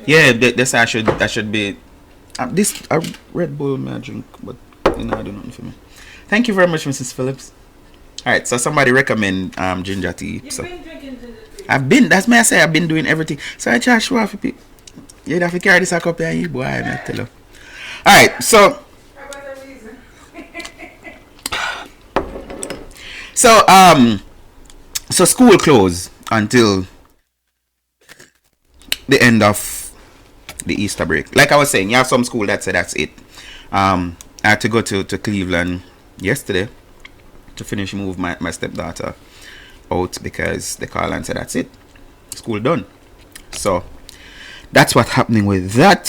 yeah, this I should be this a Red Bull may I drink, but I do nothing for me. Thank you very much, Mrs. Phillips. Alright, so somebody recommend ginger tea. So been drinking ginger tea. That's me I say I've been doing everything. So I try to show off a bit. You have to carry this a cup here, boy, I tell you. Alright, so so school closed until the end of the Easter break. Like I was saying, you have some school that said that's it. I had to go to Cleveland yesterday to finish move my stepdaughter out because they called and said that's it. School done. So that's what's happening with that.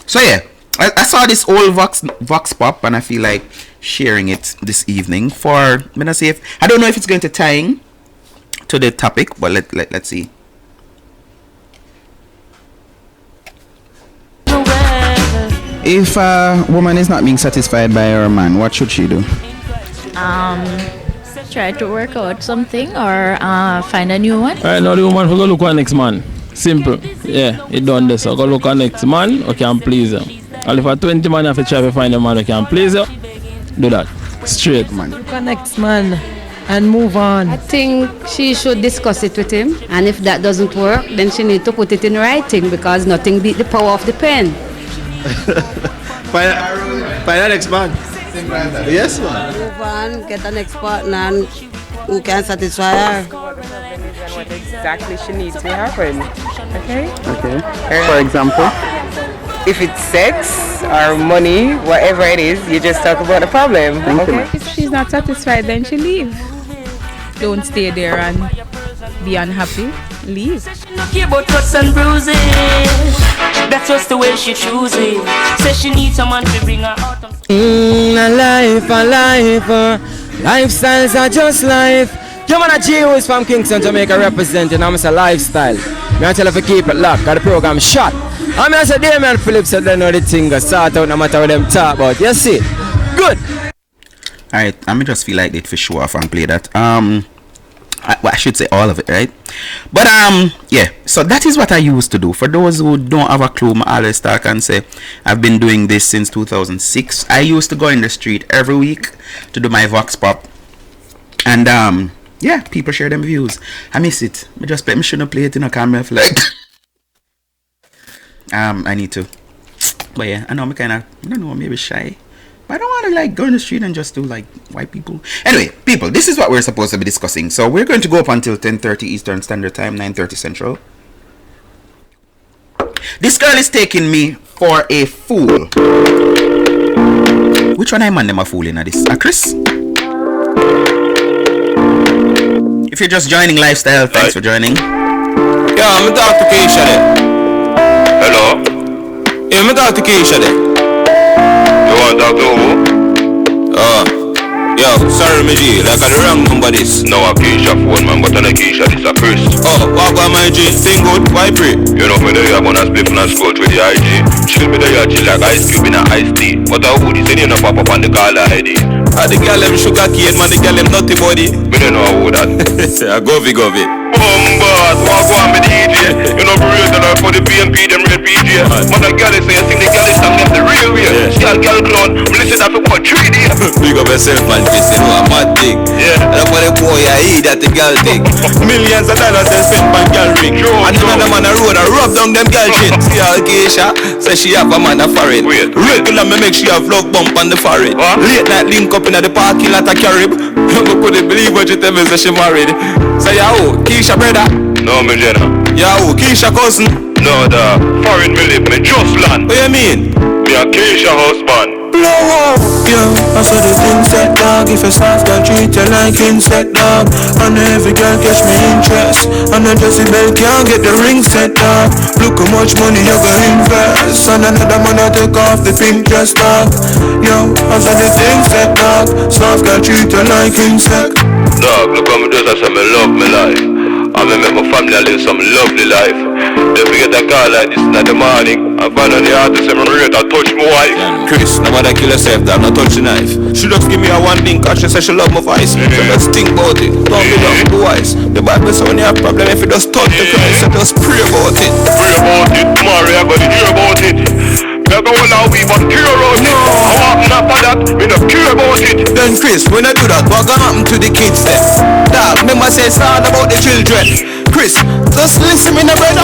So yeah, I saw this old Vox Pop and I feel like sharing it this evening for I don't know if it's going to tie in to the topic, but let's see. If a woman is not being satisfied by her man, what should she do? Try to work out something or find a new one. Right now the woman will go look for next man. Simple. Yeah, it done this. So go look for next man who can please her. And if a 20 man have to try to find a man who can please her, do that. Straight man. Look for next man and move on. I think she should discuss it with him, and if that doesn't work, then she need to put it in writing, because nothing beat the power of the pen. Find a next man. Yes, man. Move on, get an next partner who can satisfy her. What exactly she needs to happen. Okay? Okay. For example? If it's sex or money, whatever it is, you just talk about the problem. Okay? If she's not satisfied, then she leave. Don't stay there and be unhappy. Leave. No care about cuts and bruises. That's just the way she chooses. Says she needs someone to bring her out. A life. Lifestyles are just life. Your man G who is from Kingston, Jamaica, representing. I'm Mr. Lifestyle. Me I tell you to keep it locked, got the program shot. I'm Mr. Damien Phillips, so they know the thing go start out no matter what them talk about. You see? Good. Alright, I just feel like it for show off and play that. I should say all of it, right? But yeah, so that is what I used to do. For those who don't have a clue, I always talk and say I've been doing this since 2006. I used to go in the street every week to do my vox pop, and yeah, people share them views. I miss it. I shouldn't play it in a camera like I need to. But yeah, I know I'm kinda, I don't know, maybe shy. But I don't want to like go in the street and just do like white people. Anyway, people, this is what we're supposed to be discussing. So we're going to go up until 10:30 Eastern Standard Time, 9:30 Central. This girl is taking me for a fool. Which one I man them a fool in this? Chris? If you're just joining Lifestyle, thanks for joining. Yeah, I'm talk to Keisha there. Hello? Yeah, I'm talk to Keisha there. You want to talk to who? Yo, sorry me G, like I the wrong number this. No, a Keisha phone man, but on a Keisha this a Chris. Oh, what about my G? Thing good, why pray? You know me there, you gonna split and scroll with the IG. Chill me there, you chill like Ice Cube in a iced tea. What a hoodie, say you know pop up on the caller ID. The girl them sugar cane, man, the girl them nutty body. Me don't know who that. Govy. Bombard, walk on me DJ. You know, real dollar for the BNP, them real PJ. Man, the girl is say, I think the girl is song them the real way. Yeah. Still girl clown, me listen that for what 3D. Big up yourself, man, this you know, a mad thing. Yeah. And for the boy, I eat that the girl thing. Millions of dollars they spent on girl ring. And another man a road, I rub down them girl chin. See how Keisha, say she have a man a foreign. Regular me make she have love bump on the forehead. Late night link up in the parking lot a Carib. You couldn't believe what you tell me, say she married. Say yo, Keisha brother. No, me Jenna. Yo, Keisha cousin. No, the foreign me live, me just land. What you mean? Me a Keisha husband. Blow up, yo, I saw the thing set dog. If a soft girl treat you like insect dog. And every girl catch me interest. And a Jessie Bell can't get the ring set dog. Look how much money you gonna invest. And another man I take off the pink dress dog. Yo, I saw the thing set dog. Soft girl treat you like insect. Dog, look how me just I say me love me life. I me make my family live some lovely life. They forget a call like this in the morning. I find on the artist and rate I touch my wife. Chris, nobody kill herself, that not touch the knife. She just give me a one thing cause she say she love my voice. So let's think about it, don't be dumb, be wise. The Bible says when you have problem, if you just touch the Christ, so just pray about it. Pray about it, tomorrow I'm gonna hear about it. We're going now, we but care about it. I want after that, we don't care about it. Then Chris, when I do that, what gonna happen to the kids then? Dad, remember say it's all about the children. Chris, just listen me now, brother.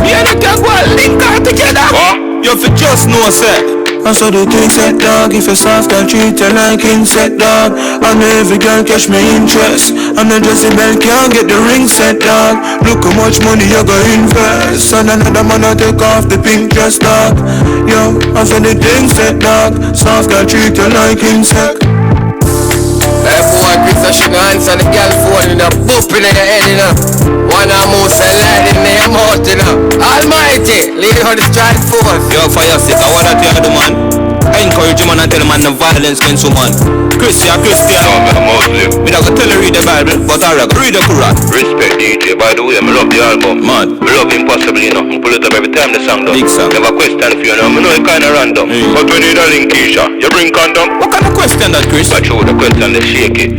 You and can go and link her together. What? You have to just know, sir. I saw the thing set dog. If a soft girl treat you like insect dog. And every girl catch me interest. And a Jessie Bell can't get the ring set dog. Look how much money you gonna invest. And another man I take off the pink dress dog. Yo, I saw the thing set dog. Soft girl treat you like insect. Hey boy, Chris, I shouldn't answer the girl phone in a boop in your head, you know. One of most light in your mouth, you know. Almighty, lead her to strike force. Yo, for your sake, I want that you do, man. I encourage him and I tell him man no violence against woman. Christian. No, I'm a Muslim. Me not gonna tell her read the Bible, but I read the Quran. Respect DJ, by the way, I love the album. Man, I love Impossible, you know. I pull it up every time the song does. Big song. Never question if you know. I know it kinda random. But when you darling Keisha, you bring condom. What kind of question that, Chris? But you the question, they shake it.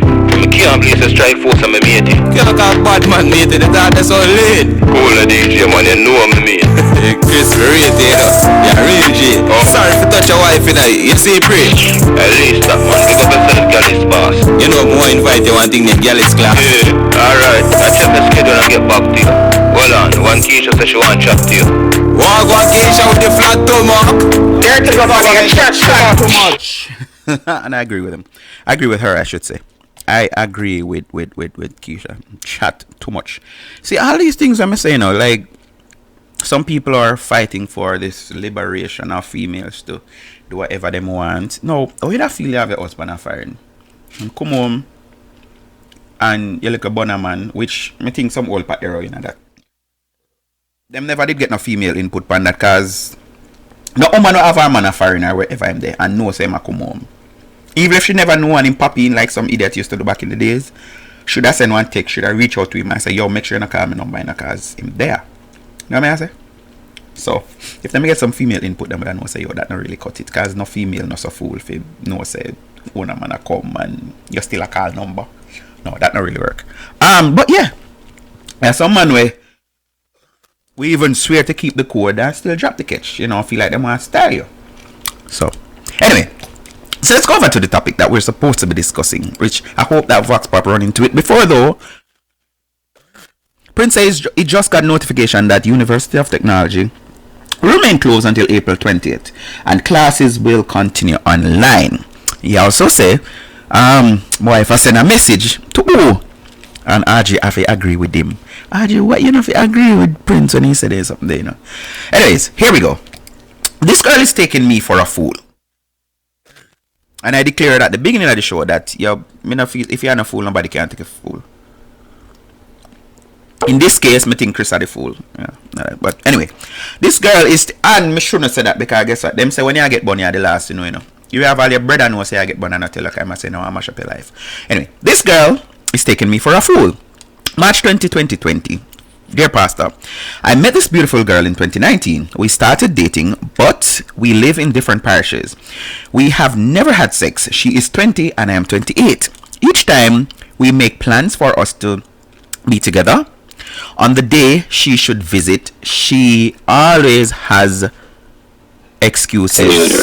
I can't believe the strike force and me mate it. Can't talk bad man mate it, that's all late. Cool the DJ man, you know me mate. Hey Chris, rate it, you know. Yeah, real G. Oh. Sorry for touch your wife, you know. You see pray. At least that man, pick up yourself, girl, is boss. You know, more invite you one thing, the girl is class. Yeah, alright. I check the schedule and get back to you. Hold on, one Keisha says she want to chat to you. Walk one Keisha with the flat toe mark. There to go back and chat too much. And I agree with him. I agree with her, I should say. I agree with Keisha. Chat too much. See, all these things I'm saying now, like, some people are fighting for this liberation of females to do whatever they want. No, how you feel you have your husband a foreign? And come home and you look a bonner man, which I think some old part error in that. Them never did get no female input on that, cause no woman no have a man a foreigner wherever I'm there and know say I come home. Even if she never know and him pop in like some idiot used to do back in the days, should I send one text, should I reach out to him and say, yo, make sure you not call me number in cause him there. You know what I say? So, if them get some female input, them would know say, yo, that not really cut it. Cause no female not so fool if you know say, one man a come and you still a call number. No, that not really work. But yeah. There's some man where we even swear to keep the code and still drop the catch. You know, feel like them want to style you. So, anyway. So let's go over to the topic that we're supposed to be discussing, which I hope that Vox Pop run into it. Before though, Prince says he just got notification that University of Technology will remain closed until April 20th and classes will continue online. He also say, boy, if I send a message to who? And RJ have to agree with him. RJ, what you know if you agree with Prince when he said there's something there, you know? Anyways, here we go. This girl is taking me for a fool. And I declared at the beginning of the show that if you're not a fool, nobody can take a fool. In this case, me think Chris are the fool. Yeah, but anyway, this girl is, and me shouldn't say that because guess what? Them say when you get born, you're the last, you know. You have all your brother know say I get born and I tell like I say no, I mash up your life. Anyway, this girl is taking me for a fool. March 2020. Dear Pastor, I met this beautiful girl in 2019. We started dating, but we live in different parishes. We have never had sex. She is 20 and I am 28. Each time we make plans for us to be together. On the day she should visit, she always has excuses.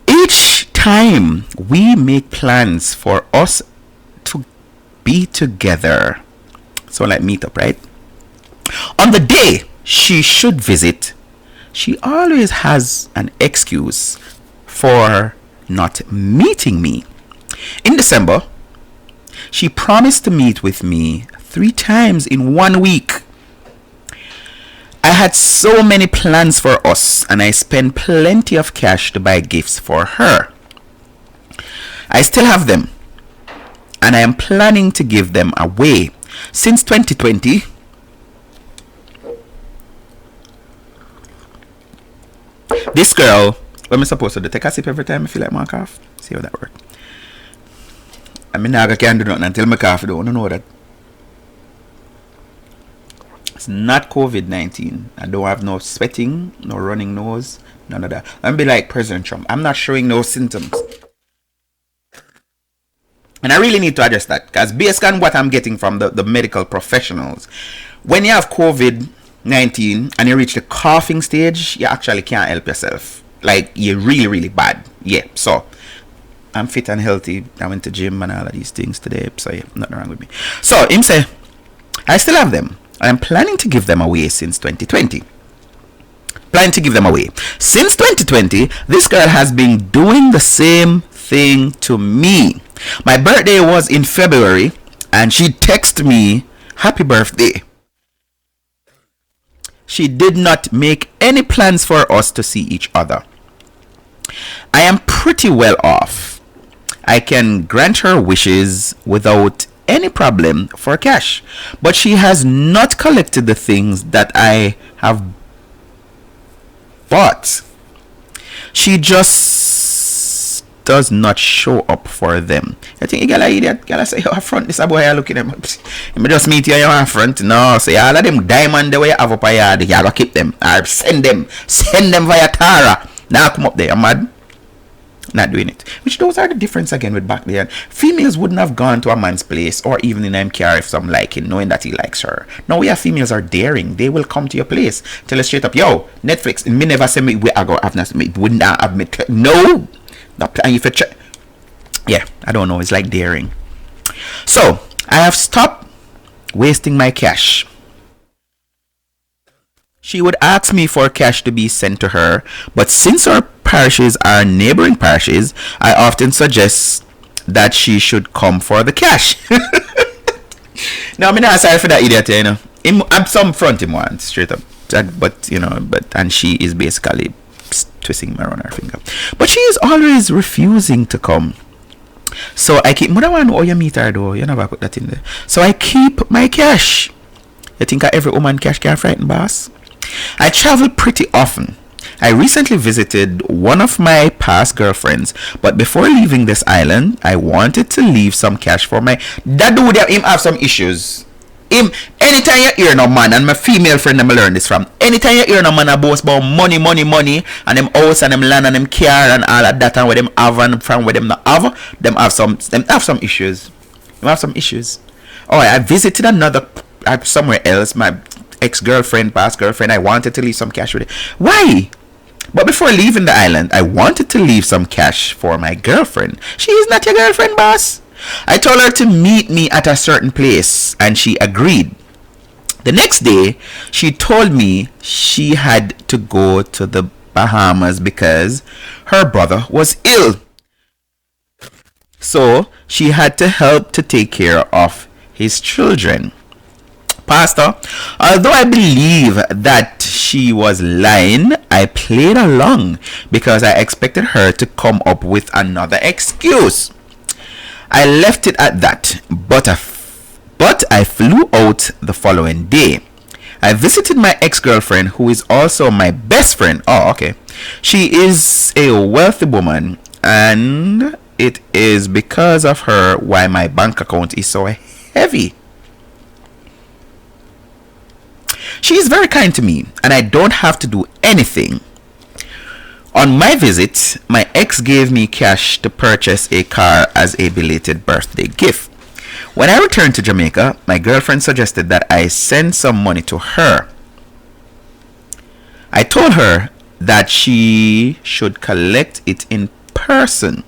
Each time we make plans for us to be together, so like meet up, right? On the day she should visit, she always has an excuse for not meeting me. In December, she promised to meet with me 3 times in 1 week. I had so many plans for us and I spent plenty of cash to buy gifts for her. I still have them and I am planning to give them away. Since 2020, this girl, what am I supposed to do? Take a sip every time I feel like my cough? See how that works. I mean, I can't do nothing until my cough. I don't know that. It's not COVID-19. I don't have no sweating, no running nose, none of that. I'm be like President Trump. I'm not showing no symptoms. And I really need to address that because based on what I'm getting from the medical professionals, when you have COVID-19 and you reach the coughing stage, you actually can't help yourself. Like, you're really, really bad. Yeah, so I'm fit and healthy. I went to gym and all of these things today, so yeah, nothing wrong with me. So him say, I still have them. I'm planning to give them away since 2020. Since 2020, this girl has been doing the same thing to me. My birthday was in February and she texted me, happy birthday. She did not make any plans for us to see each other. I am pretty well off. I can grant her wishes without any problem for cash, but she has not collected the things that I have but she just does not show up for them. I think you gotta idiot, gotta say, oh, front this boy, I look at them. You just meet you in front. No, say all of them diamond the way you have up a yard, you gotta keep them. Or send them via Tara. Now come up there, I'm mad. Not doing it. Which those are the difference again with back then. Females wouldn't have gone to a man's place or even in MKR if some like him, knowing that he likes her. Now we have females are daring. They will come to your place. Tell us straight up, yo, Netflix, me never say me where I go have not me wouldn't admit no. And if you check, yeah, I don't know, it's like daring. So I have stopped wasting my cash. She would ask me for cash to be sent to her, but since our parishes are neighboring parishes, I often suggest that she should come for the cash. Now, I'm not sorry for that idiot, you know. I'm some front him one, straight up. But, you know, and she is basically twisting around her finger. But she is always refusing to come. So I keep, I don't know how you meet her though, you never put that in there. So I keep my cash. You think every woman cash can frighten boss? I travel pretty often. I recently visited one of my past girlfriends, but before leaving this island, I wanted to leave some cash for my... That dude, him have some issues. Him, anytime you hear no man, and my female friend them learn this from, anytime you hear no man a boast about money, and them house and them land and them car and all of that and where them have and from where them not have, them have some issues. Them have some issues. Oh, I visited another somewhere else, my ex-girlfriend, past girlfriend. I wanted to leave some cash with it. Why? But before leaving the island, I wanted to leave some cash for my girlfriend. She is not your girlfriend, boss. I told her to meet me at a certain place, and she agreed. The next day, she told me she had to go to the Bahamas because her brother was ill. So she had to help to take care of his children. Pastor, although I believe that she was lying, I played along because I expected her to come up with another excuse. I left it at that, but I flew out the following day. I visited my ex-girlfriend, who is also my best friend. Oh, okay. She is a wealthy woman, and it is because of her why my bank account is so heavy. She is very kind to me, and I don't have to do anything. On my visit, my ex gave me cash to purchase a car as a belated birthday gift. When I returned to Jamaica, my girlfriend suggested that I send some money to her. I told her that she should collect it in person.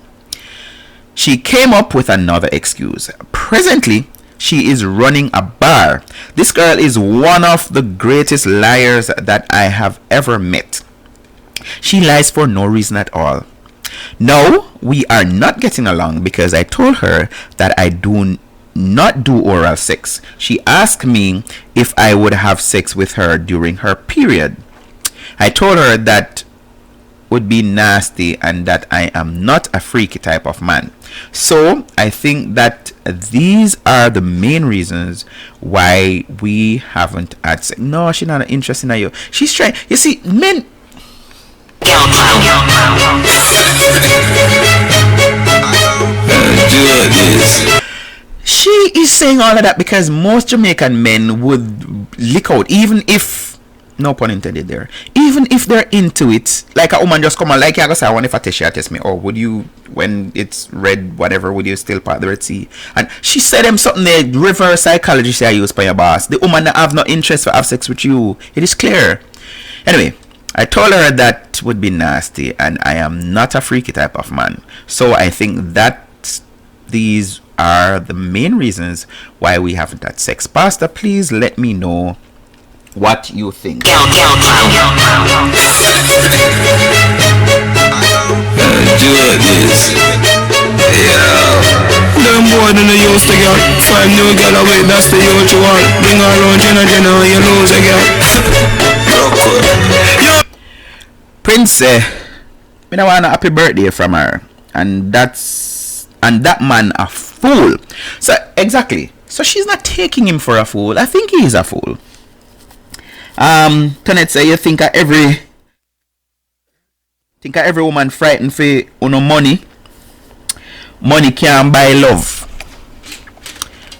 She came up with another excuse. Presently, she is running a bar. This girl is one of the greatest liars that I have ever met. She lies for no reason at all. No, we are not getting along because I told her that I do not do oral sex. She asked me if I would have sex with her during her period. I told her that would be nasty and that I am not a freaky type of man. So I think that these are the main reasons why we haven't had sex. No, she's not interested in you. She's trying. You see, men. She is saying all of that because most Jamaican men would lick out, even if, no pun intended there, even if they're into it. Like a woman just come on, like I say, I want if I test me, or would you, when it's red, whatever, would you still part the Red Sea? And she said them something there, reverse psychology say I use by your boss. The woman that have no interest for have sex with you. It is clear. Anyway, I told her that would be nasty and I am not a freaky type of man. So I think that these are the main reasons why we haven't had sex. Pastor, please let me know what you think. Do this. Yeah. Them boy than they used to get. 5 new girl away, that's the youth you want. Bring her around Jenna and you lose again. Prince, I want a happy birthday from her, and that man a fool. So exactly. So she's not taking him for a fool. I think he is a fool. Tonet say you think of every Think of every woman frightened for no money. Money can't buy love.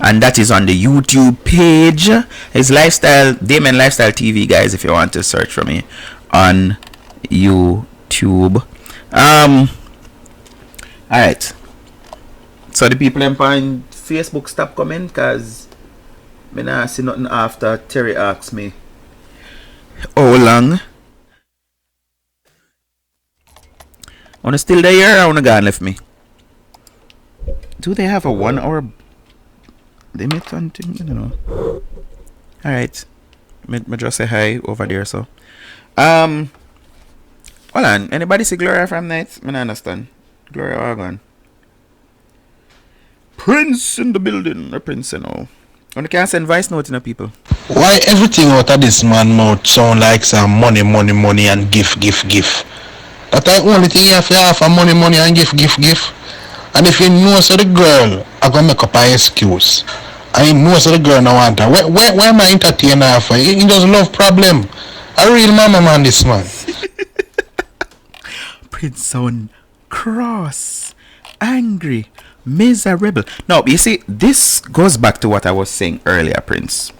And that is on the YouTube page. It's Lifestyle, Damien Lifestyle TV, guys, if you want to search for me on YouTube. Alright. So the people on Facebook stop coming because I not see nothing after Terry asks me how long. Wanna still there or wanna go and left me? Do they have a 1 hour limit on thing? I don't know. Alright. Me just say hi over there, so. Hold on. Anybody see Gloria from night? I don't understand. Gloria Wagon. Prince in the building. A prince and all. And you can send voice note to people. Why everything out of this man mouth sound like some money and gift. That the only thing you have to have for money and gift. And if you know so the girl I gonna make up an excuse. And you know so the girl no want her. Where am I entertaining her for? He just love problem. A real mama man this man. Prince sound cross, angry, miserable. Now you see, this goes back to what I was saying earlier, Prince.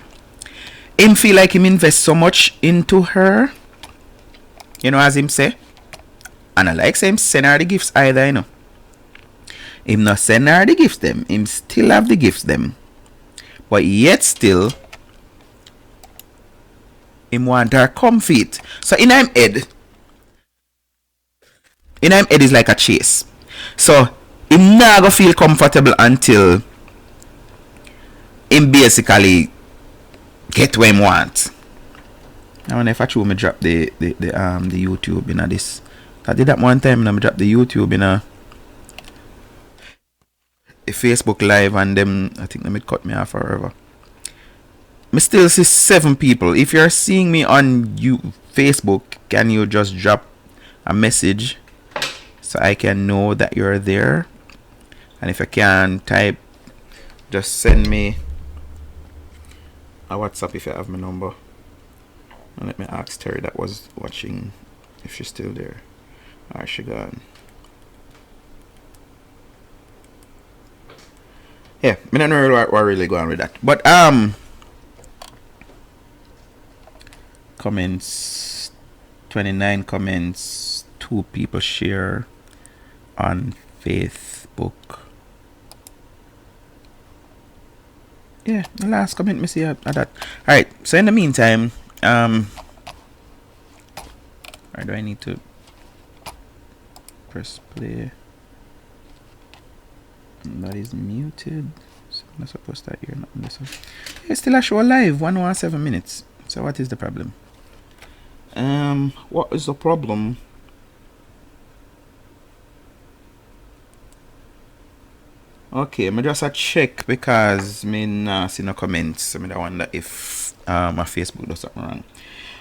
Him feel like him invest so much into her. You know, as him say. And I like say him send her the gifts either, you know. Him not send her the gifts them. Him still have the gifts them. But yet still, him want her comfort. So in him head is like a chase. So him not gonna feel comfortable until him basically get what him want. I wonder if I show me drop the YouTube in this. I did that one time and I drop the YouTube in a Facebook live and them I think they cut me off forever. Me still see 7 people. If you're seeing me on Facebook, can you just drop a message so I can know that you're there? And if I can type, just send me a WhatsApp if you have my number. And let me ask Terry that was watching if she's still there. Alright, she gone. Yeah, I don't know what really going with that. But comments, 29 comments, 2 people share on Facebook. Yeah, the last comment me see at that. Alright, so in the meantime, where do I need to press play? That is muted. So I'm not supposed to hear nothing this one. It's still a show live, 1 hour 7 minutes. So what is the problem? What is the problem? Okay, I'm just a check because me not see no comments. I wonder if my Facebook does something wrong.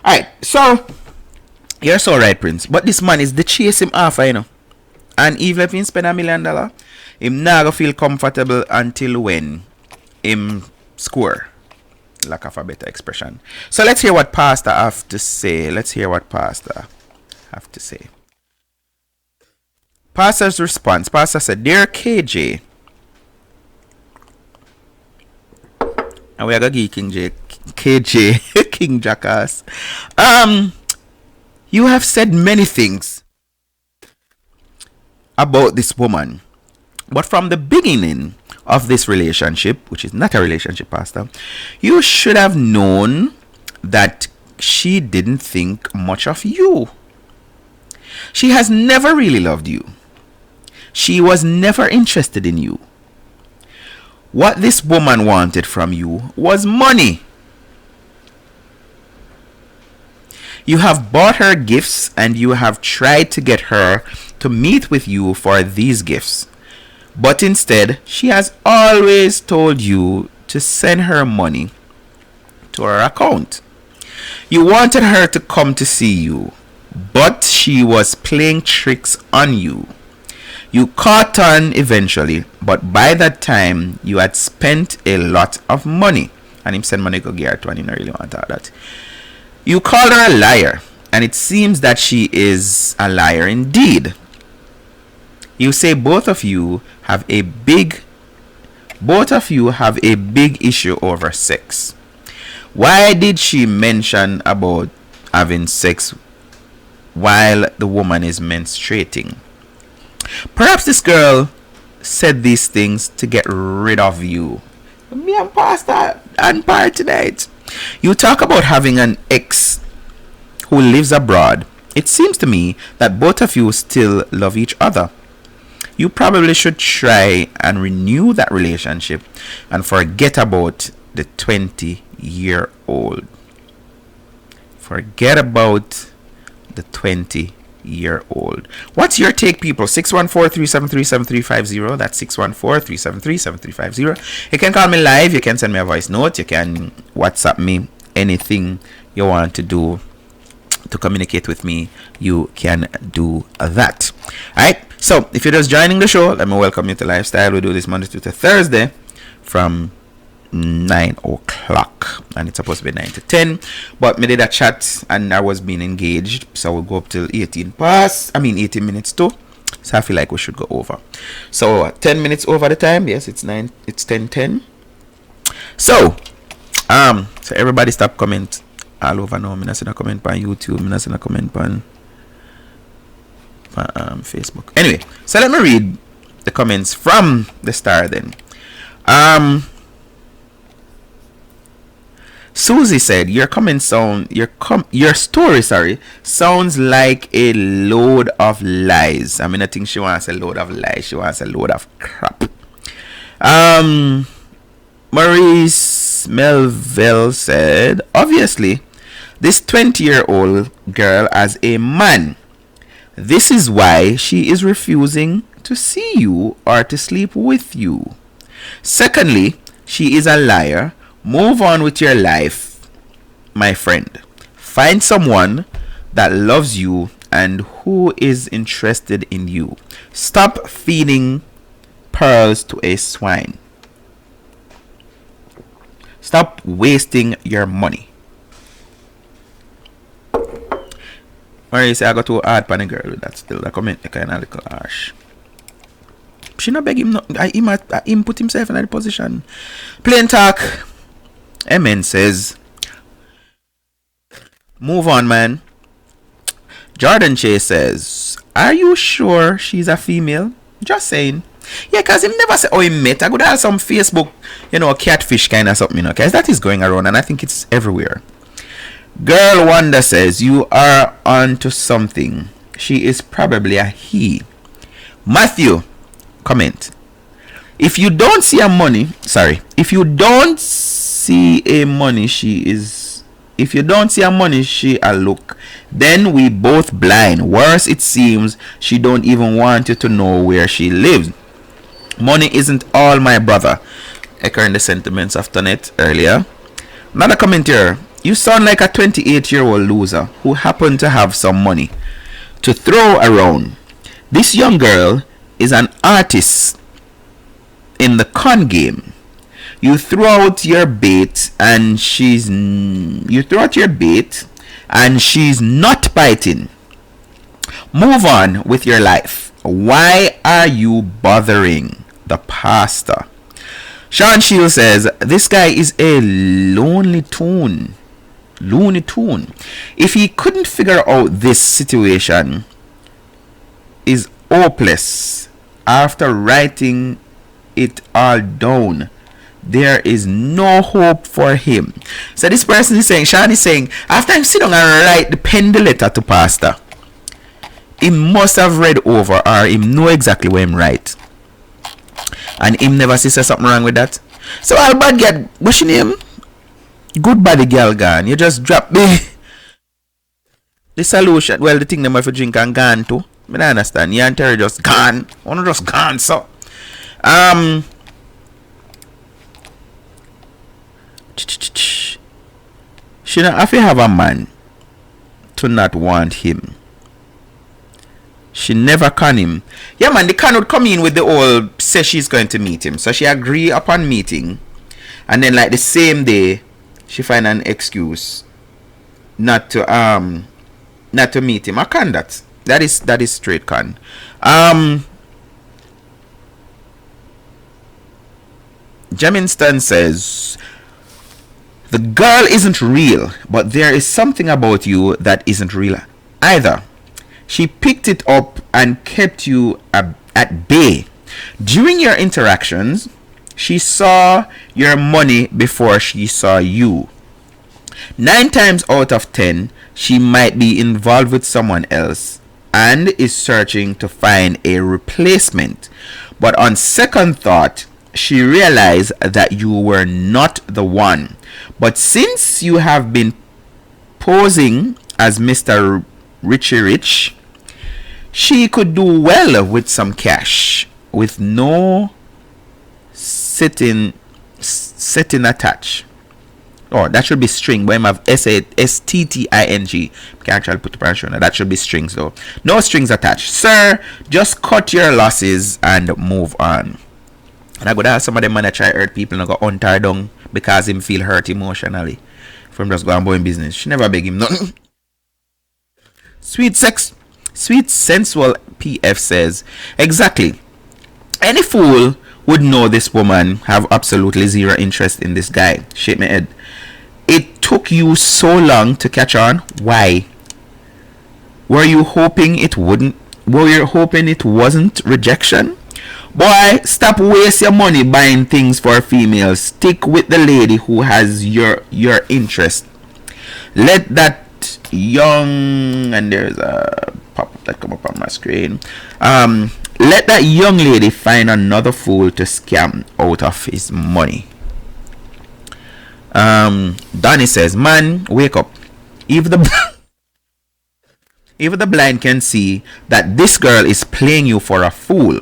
Alright, so you're so right, Prince. But this man is the chase him off, you know. And even if he spend $1 million, him not gonna feel comfortable until when him score. Lack of a better expression. So let's hear what Pastor have to say. Pastor's response. Pastor said, "Dear KJ," and we are gonna give KJ King Jackass. You have said many things about this woman, but from the beginning of this relationship, which is not a relationship, Pastor, you should have known that she didn't think much of you. She has never really loved you. She was never interested in you. What this woman wanted from you was money. You have bought her gifts and you have tried to get her to meet with you for these gifts. But instead, she has always told you to send her money to her account. You wanted her to come to see you, but she was playing tricks on you. You caught on eventually, but by that time, you had spent a lot of money. And him send money go get her to, and he don't really want all that. You called her a liar and it seems that she is a liar indeed. You say both of you have a big issue over sex. Why did she mention about having sex while the woman is menstruating? Perhaps this girl said these things to get rid of you. Me and Pastor and Par tonight. You talk about having an ex who lives abroad. It seems to me that both of you still love each other. You probably should try and renew that relationship and forget about the 20-year-old. Forget about the 20-year-old. What's your take, people? 614-373-7350. That's 614-373-7350. You can call me live. You can send me a voice note. You can WhatsApp me. Anything you want to do to communicate with me, you can do that. Alright, so if you're just joining the show, let me welcome you to Lifestyle. We do this Monday to Thursday from 9 o'clock, and it's supposed to be 9 to 10, but me did a chat and I was being engaged, so we'll go up till 18 minutes too. So I feel like we should go over. So 10 minutes over the time. Yes, it's 10:10. So so everybody stop comment all over now. I'm not seeing a comment on YouTube. I'm not seeing a comment on Facebook. Anyway, so let me read the comments from the star then. Susie said, your story sounds like a load of lies. I mean, I think she wants a load of lies. She wants a load of crap. Maurice Melville said, obviously, this 20-year-old girl as a man. This is why she is refusing to see you or to sleep with you. Secondly, she is a liar. Move on with your life, my friend. Find someone that loves you and who is interested in you. Stop feeding pearls to a swine. Stop wasting your money. Or you say I got too hard pan a girl with that still. That comment kind of little harsh. She not beg him no. Him put himself in that position. Plain talk. MN says, move on, man. Jordan Chase says, are you sure she's a female? Just saying. Yeah, cause him never say, oh, he met. I could have some Facebook, catfish kind of something, cause that is going around and I think it's everywhere. Girl Wonder says, you are onto something. She is probably a he. Matthew, comment. If you don't see a money, if you don't see a money, she a look. Then we both blind. Worse, it seems she don't even want you to know where she lives. Money isn't all, my brother. Echoing the sentiments of Tonette earlier. Another comment here. You sound like a 28-year-old loser who happened to have some money to throw around. This young girl is an artist in the con game. You throw out your bait and she's not biting. Move on with your life. Why are you bothering the pastor? Sean Shield says, this guy is a Looney Tune. If he couldn't figure out this situation is hopeless after writing it all down, there is no hope for him. So this person is saying, Sean is saying, after him sit down and write the pen the letter to pastor, he must have read over or him know exactly what him write. And him never see something wrong with that. So all bad get what's your name? Good body girl gone. You just drop me the solution. Well, the thing them have to drink and gone too. I don't understand. You and Terry just gone. One just gone. So she don't have to have a man to not want him. She never con him. Yeah, man, they cannot come in with the old say she's going to meet him. So she agree upon meeting. And then like the same day, she find an excuse not to not to meet him. I can that. That is straight con. Jeminston says the girl isn't real, but there is something about you that isn't real either. She picked it up and kept you at bay. During your interactions, she saw your money before she saw you. 9 times out of 10, she might be involved with someone else and is searching to find a replacement. But on second thought, she realized that you were not the one. But since you have been posing as Mr. Richie Rich, she could do well with some cash with no setting attached. Oh, that should be string. But I have STTING. Can't actually put the pressure on it. That should be strings though. No strings attached. Sir, just cut your losses and move on. And I go to have some of them man that try hurt people and go untie down because him feel hurt emotionally. From just going in business. She never beg him nothing. Sweet sensual PF says, exactly. Any fool would know this woman have absolutely zero interest in this guy. Shake my head. It took you so long to catch on. Why? Were you hoping it wasn't rejection? Boy, stop waste your money buying things for females. Stick with the lady who has your interest. Let that young, and there's a pop-up that come up on my screen. Let that young lady find another fool to scam out of his money. Donnie says, man, wake up. If the blind can see that this girl is playing you for a fool,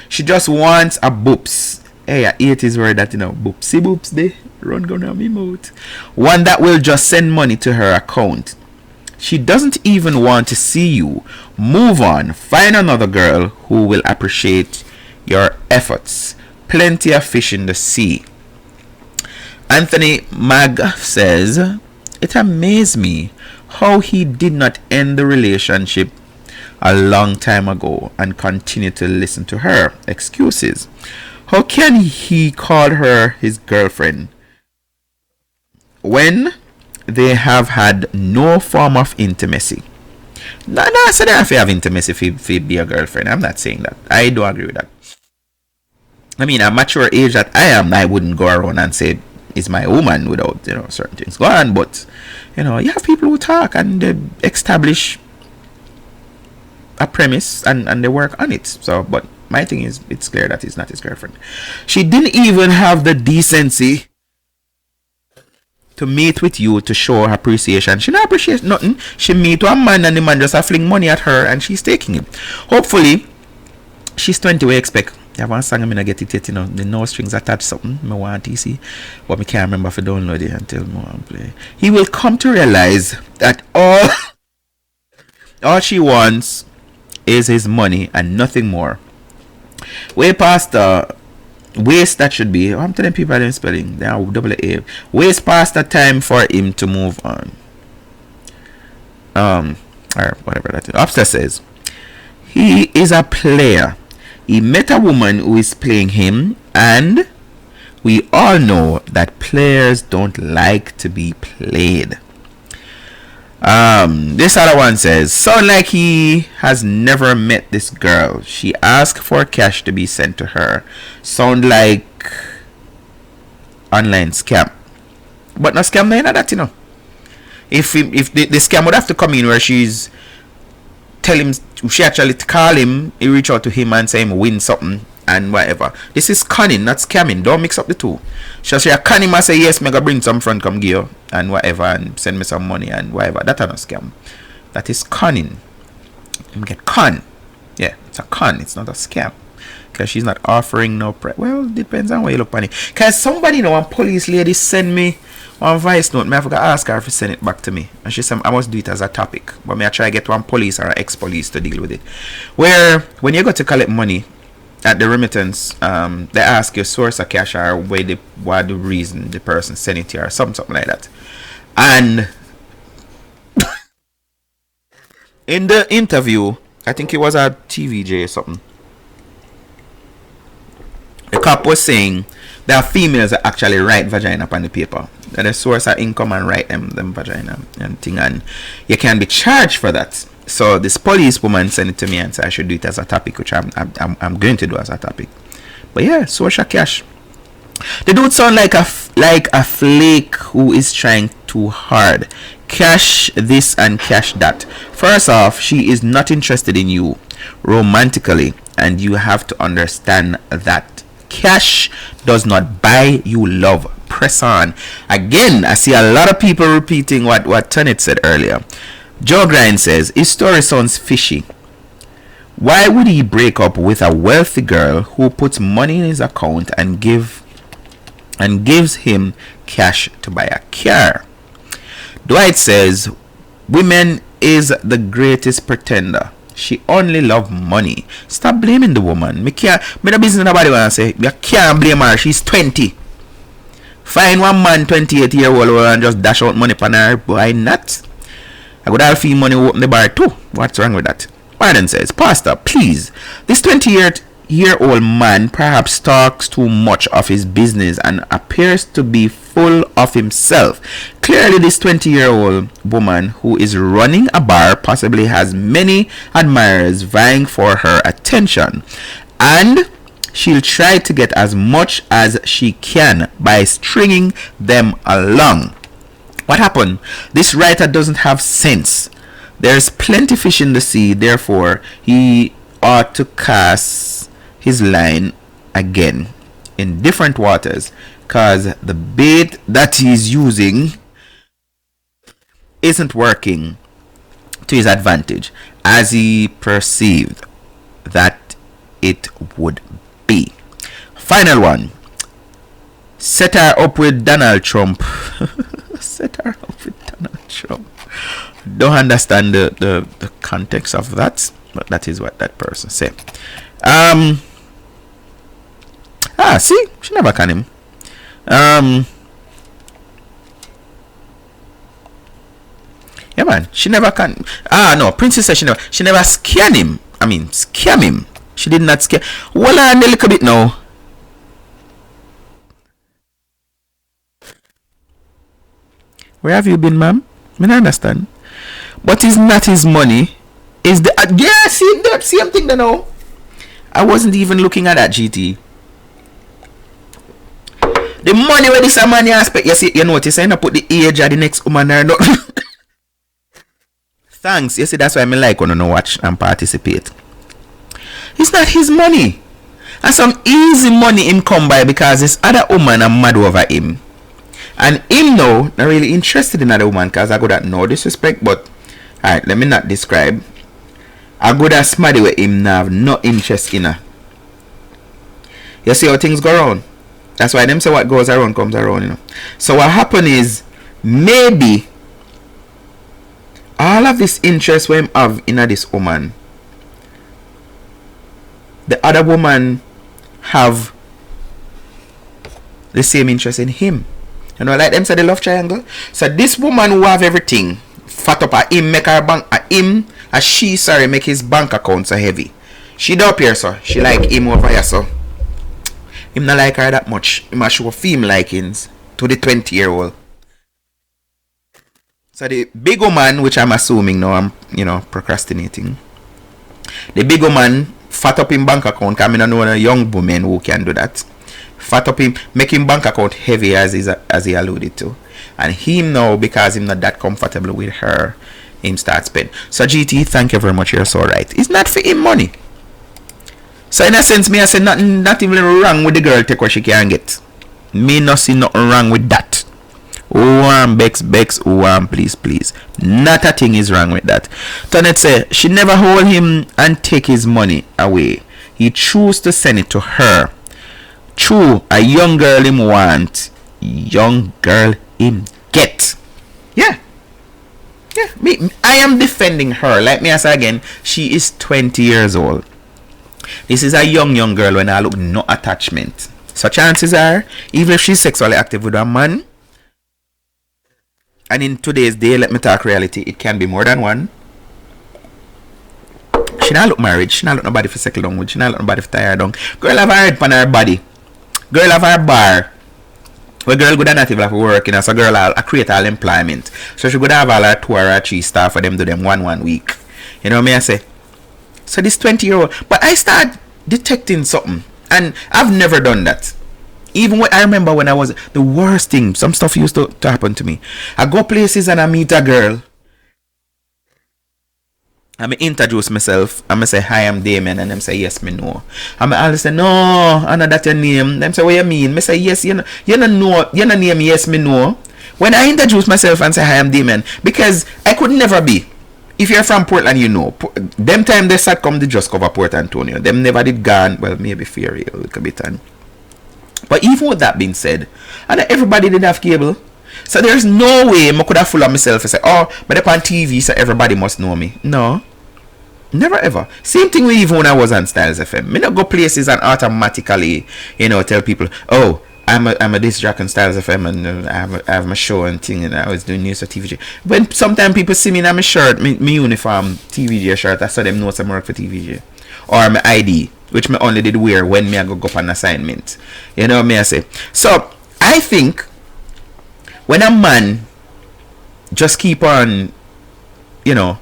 she just wants a boops. Hey, I hate his word that, boopsy boops they run gonna me mouth. One that will just send money to her account. She doesn't even want to see you. Move on. Find another girl who will appreciate your efforts. Plenty of fish in the sea. Anthony Mag says, it amazed me how he did not end the relationship a long time ago and continue to listen to her excuses. How can he call her his girlfriend when they have had no form of intimacy? No, so they have to have intimacy if be a girlfriend. I'm not saying that. I do agree with that. I mean, at mature age that I am, I wouldn't go around and say it's my woman without certain things go on. But you have people who talk and they establish a premise and they work on it. So, but my thing is, it's clear that it's not his girlfriend. She didn't even have the decency to meet with you to show her appreciation. She don't appreciate nothing. She meet one man and the man just fling money at her and she's taking it. Hopefully, she's 20 we expect. I have one song I'm gonna get it yet, the no strings attached something. I want to see, but I can't remember if I download it until I want to play. He will come to realize that all she wants is his money and nothing more. Way past the waste that should be. I'm telling people I'm spelling. They are double A. Waste past the time for him to move on. Or whatever that is. Upstairs says he is a player. He met a woman who is playing him, and we all know that players don't like to be played. This other one says, sound like he has never met this girl. She asked for cash to be sent to her. Sound like online scam. But no scam no that, If the scam would have to come in where she's tell him, she actually call him, he reach out to him and say him win something and whatever. This is conning, not scamming. Don't mix up the two. She can him and say, yes, me go bring some friend come give you and whatever and send me some money and whatever. That is not scam. That is conning. You get con. Yeah, it's a con. It's not a scam. Because she's not offering no price. Well, depends on where you look on it. Because somebody, one police lady send me one voice note. I forgot to ask her if she send it back to me. And she said, I must do it as a topic. But I try to get one police or ex-police to deal with it. Where, when you go to collect money at the remittance, they ask your source of cash or what the reason the person sent it to you or something like that. And In the interview, I think it was a TVJ or something, the cop was saying there are females that actually write vagina upon the paper. That the source of income and write them vagina and thing, and you can be charged for that. So this police woman sent it to me and said I should do it as a topic, which I'm going to do as a topic. But yeah, social cash. The dude sound like a flake who is trying too hard. Cash this and cash that. First off, she is not interested in you romantically, and you have to understand that cash does not buy you love. Press on. Again, I see a lot of people repeating what Tunnett said earlier. Joe Grind says his story sounds fishy. Why would he break up with a wealthy girl who puts money in his account and gives him cash to buy a car? Dwight says women is the greatest pretender. She only love money. Stop blaming the woman. Me no business nobody wanna say you can't blame her. She's 20. Find one man 28-year-old and just dash out money upon her. Why not? I would have fee money open the bar too. What's wrong with that? Warden says, Pastor, please. This 20-year-old man perhaps talks too much of his business and appears to be full of himself. Clearly, this 20-year-old woman who is running a bar possibly has many admirers vying for her attention, and she'll try to get as much as she can by stringing them along. What happened? This writer doesn't have sense. There's plenty fish in the sea, therefore he ought to cast his line again in different waters, cause the bait that he's using isn't working to his advantage as he perceived that it would be. Final one. Set her up with Donald Trump. Set her up with Donald Trump. Don't understand the context of that, but that is what that person said. See, she never can him. Yeah, man, she never can. No, Princess said she never scam him. I mean, scam him. She did not scam. Well, a little bit now. Where have you been, ma'am? I don't understand. But it's not his money. Is the yeah, see that same thing you know. I wasn't even looking at that GT. The money where this money aspect, you see, you notice I not put the age of the next woman or no. Thanks. You see, that's why I like when I watch and participate. It's not his money. And some easy money him come by because this other woman are mad over him. And him now not really interested in other woman because I got that no disrespect, but alright, let me not describe. I go that smarty with him now have no interest in her. You see how things go around. That's why them say what goes around comes around, you know. So what happened is maybe all of this interest we have in this woman, the other woman have the same interest in him. You know, like them say the love triangle. So this woman who have everything fat up at him, make her bank at him, as she make his bank account so heavy. She don't appear so. She like him over here so. Him not like her that much. He must show film likings to the 20-year-old. So the big woman, which I'm assuming now, I'm procrastinating. The big woman fat up in bank account. I mean, I know a young woman who can do that. Fat up him, make him bank account heavy as he alluded to, and him now because him not that comfortable with her, him start spend. So GT, thank you very much. You're so right. It's not for him money. So in a sense, me I say not even wrong with the girl take what she can get. Me not see nothing wrong with that. Oh, Bex, oh, please. Not a thing is wrong with that. Tonet say she never hold him and take his money away. He choose to send it to her. True, a young girl him want, young girl him get. Yeah. I am defending her. Like me as again, she is 20 years old. This is a young girl when I look no attachment. So chances are, even if she's sexually active with a man, and in today's day, let me talk reality, it can be more than one. She not look married. She not look nobody for settle down with. She not look nobody for tired down. Girl have her head on her body. Girl have her bar. Well, girl good and not even have to work, you know, so girl will create all employment. So she could have all her 2 or 3 staff for them do them one week. You know what I say? So this 20-year-old, but I start detecting something, and I've never done that. Even when I remember when I was the worst thing, some stuff used to happen to me. I go places and I meet a girl. I introduce myself. I say, hi, I'm Damien. And them say, yes, me know. I always say, no, I know that your name. Them say, what you mean? Me say, yes, you know name, yes, me know. When I introduce myself and say, hi, I'm Damien, because I could never be. If you're from Portland, you know. Them time they start come, they just cover Port Antonio. Them never did gone. Well, maybe Ferry a little bit. But even with that being said, and everybody did have cable. So there's no way I could have fooled myself and say, oh, but up on TV, so everybody must know me. No. Never ever. Same thing with even when I was on Styles FM. Me not go places and automatically, you know, tell people, oh, I'm a disc jock on Styles FM and I have my show and thing and I was doing news for TVJ. When sometimes people see me in my shirt, me uniform TVJ shirt, I saw them know some work for TVJ. Or my ID, which me only did wear when me I go up on assignment. You know what I say? So I think when a man just keep on, you know,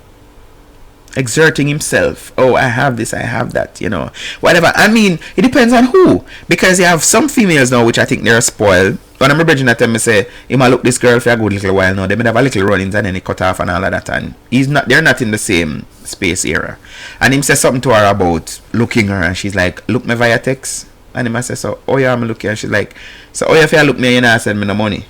exerting himself, oh, I have this, I have that, you know, whatever. I mean, it depends on who, because you have some females now which I think they're spoiled. When I'm bridging at them, I say, he might look this girl for a good little while now, they may have a little run-ins and then he cut off and all of that, and they're not in the same space era. And him say something to her about looking her, and she's like, look me via text. And him I say, so, oh yeah, I'm looking, and she's like, so, oh yeah, if you look me, you know, send me no money.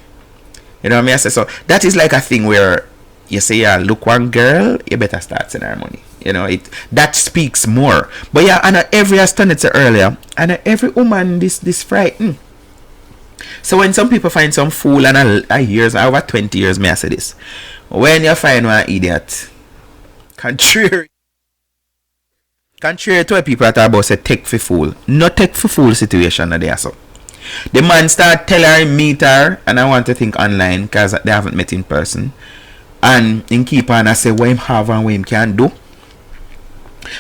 You know what I mean? I say, so that is like a thing where you say, yeah, look one girl, you better start sending her money. You know, that speaks more. But yeah, and every has done it earlier, and every woman this frightened. So when some people find some fool, and I years over 20 years, may I say this, when you find one idiot, contrary to what people are talking about, say take for fool. Not take for fool situation that they are so. The man start tell her meet her, and I want to think online because they haven't met in person. And in keep on I say what him have and what him can do.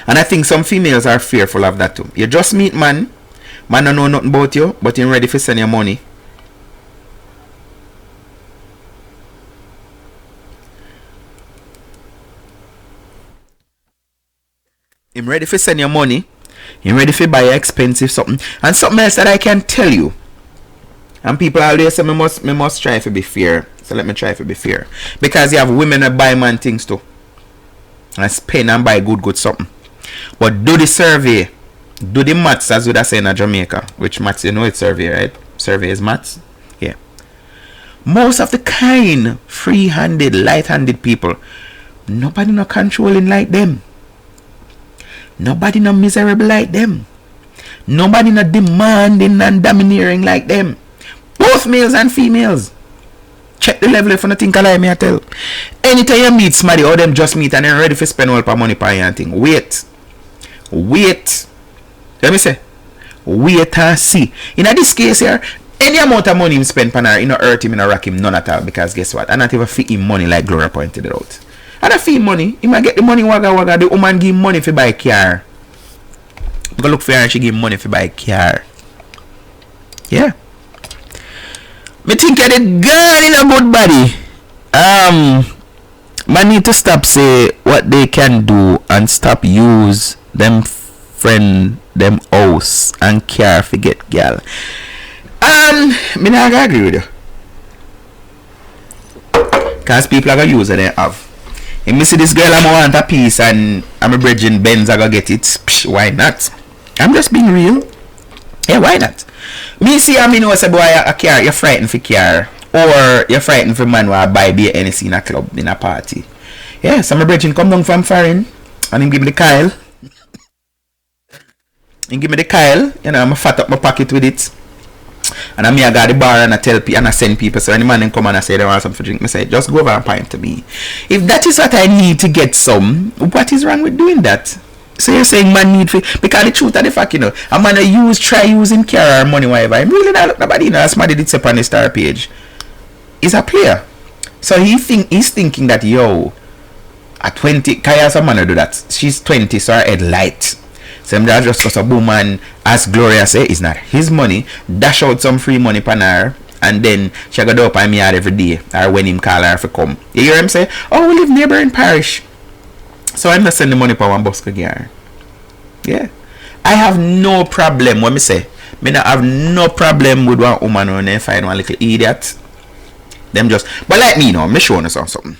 And I think some females are fearful of that too. You just meet man don't know nothing about you, but him ready to send you money. Him ready to send you money. Him ready to buy expensive something. And something else that I can tell you. And people always say me must try to be fair. So let me try to be fair. Because you have women that buy man things too. And spend and buy good something. But do the survey. Do the maths, as we are saying in Jamaica. Which maths, you know it's survey, right? Survey is maths. Yeah. Most of the kind, free-handed, light-handed people, nobody no controlling like them. Nobody no miserable like them. Nobody no demanding and domineering like them. Both males and females. Check the level if you don't think I lie, me I tell. Anytime you meet somebody or them just meet and they're ready to spend all the money on you and thing. Wait. Let me say. Wait and see. In this case here, any amount of money him spend on her, you know, hurt him, you know, rock him, none at all. Because guess what? I not even fit him money like Gloria pointed it out. And I feel money. He might get the money wagga. The woman give him money for buy a car. Go look for her and she give him money for buy a car. Yeah. Me think I did gone in a good body. Man need to stop say what they can do and stop use them friend, them house and care forget girl. Me not gonna agree with you. Cause people are gonna use what they have. If me see this girl I'm want a piece and I'm a bridging Benz I gonna get it. Psh, why not? I'm just being real. Yeah, why not? Me see I mean what's a boy a car, you're frightened for car. Or you're frightened for man who buy beer NC in a club, in a party. Yeah, so my brethren come down from foreign and him give me the Kyle. He give me the Kyle, you know, I'm fat up my pocket with it. And I got the bar and I tell people and I send people. So any man then come and I say they want something to drink, I say, just go over and pint to me. If that is what I need to get some, what is wrong with doing that? So you're saying man need for, because the truth of the fact, you know, a man try using car or money, whatever. I'm really not look nobody, you know, somebody did say on the star page. He's a player. So he's thinking that, yo, At 20, Kaya some man do that. She's 20, so her head light. So I'm just cause a woman, as Gloria say, it's not his money. Dash out some free money pan her, and then she go up on me yard every day, or when him call her for come. You hear him say, oh, we live neighboring parish. So I'm not sending money for one bus again. Yeah. I have no problem, what me say, me not have no problem with one woman when they find one little idiot. Them just, but like me, me showing you something.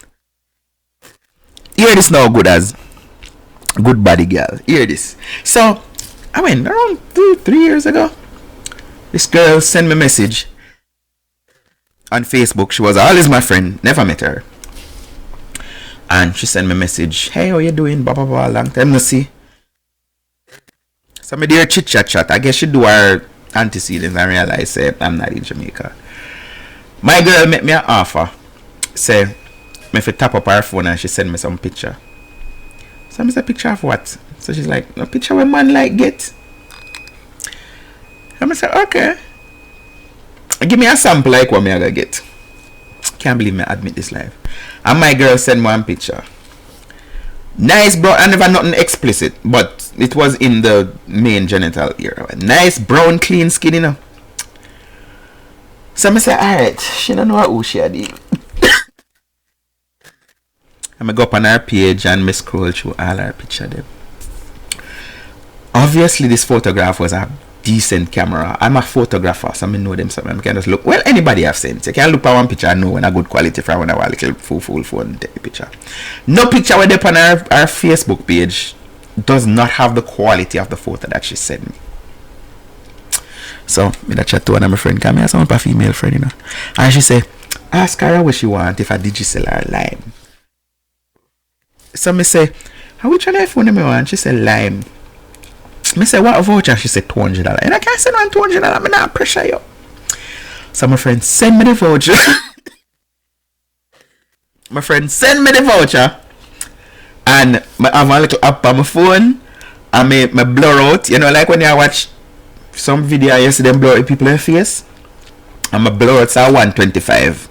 Hear this now, good as good body girl. Hear this. So I went around 2-3 years ago. This girl sent me a message on Facebook. She was always my friend, never met her. And she sent me a message. Hey, how you doing? Blah blah blah. Long time no see. So me dear chit chat. I guess she do her antecedents and realize I'm not in Jamaica. My girl made me an offer. Say me if you tap up her phone and she send me some picture. So I say, picture of what? So she's like, a picture where man like get. I say, okay. Give me a sample like what me I gonna get. Can't believe me admit this live. And my girl sent me one picture. Nice brown, I never nothing explicit, but it was in the main genital area. Nice brown clean skin, you know. So I say, alright, she don't know who she had. I go up on her page and me scroll through all her picture them. Obviously this photograph was a decent camera. I'm a photographer, so I know them, so I can just look. Well, anybody have sense. You can look at one picture and know when a good quality from when I want a little full phone take the picture. No picture with up on her Facebook page does not have the quality of the photo that she sent me. So me that chat to one of my friend, come here, someone a female friend, you know. And she say, ask her what she want if I digicel her lime. So me say, which one iPhone do me want? She say lime. Me say, what voucher? She say $200. And I can't send on $200. I'm not pressure you. So my friend send me the voucher. My friend send me the voucher. And I have a little app on my phone. And me blur out. You know, like when you watch some video, you see them blur out people in face. And my blur out, so 125.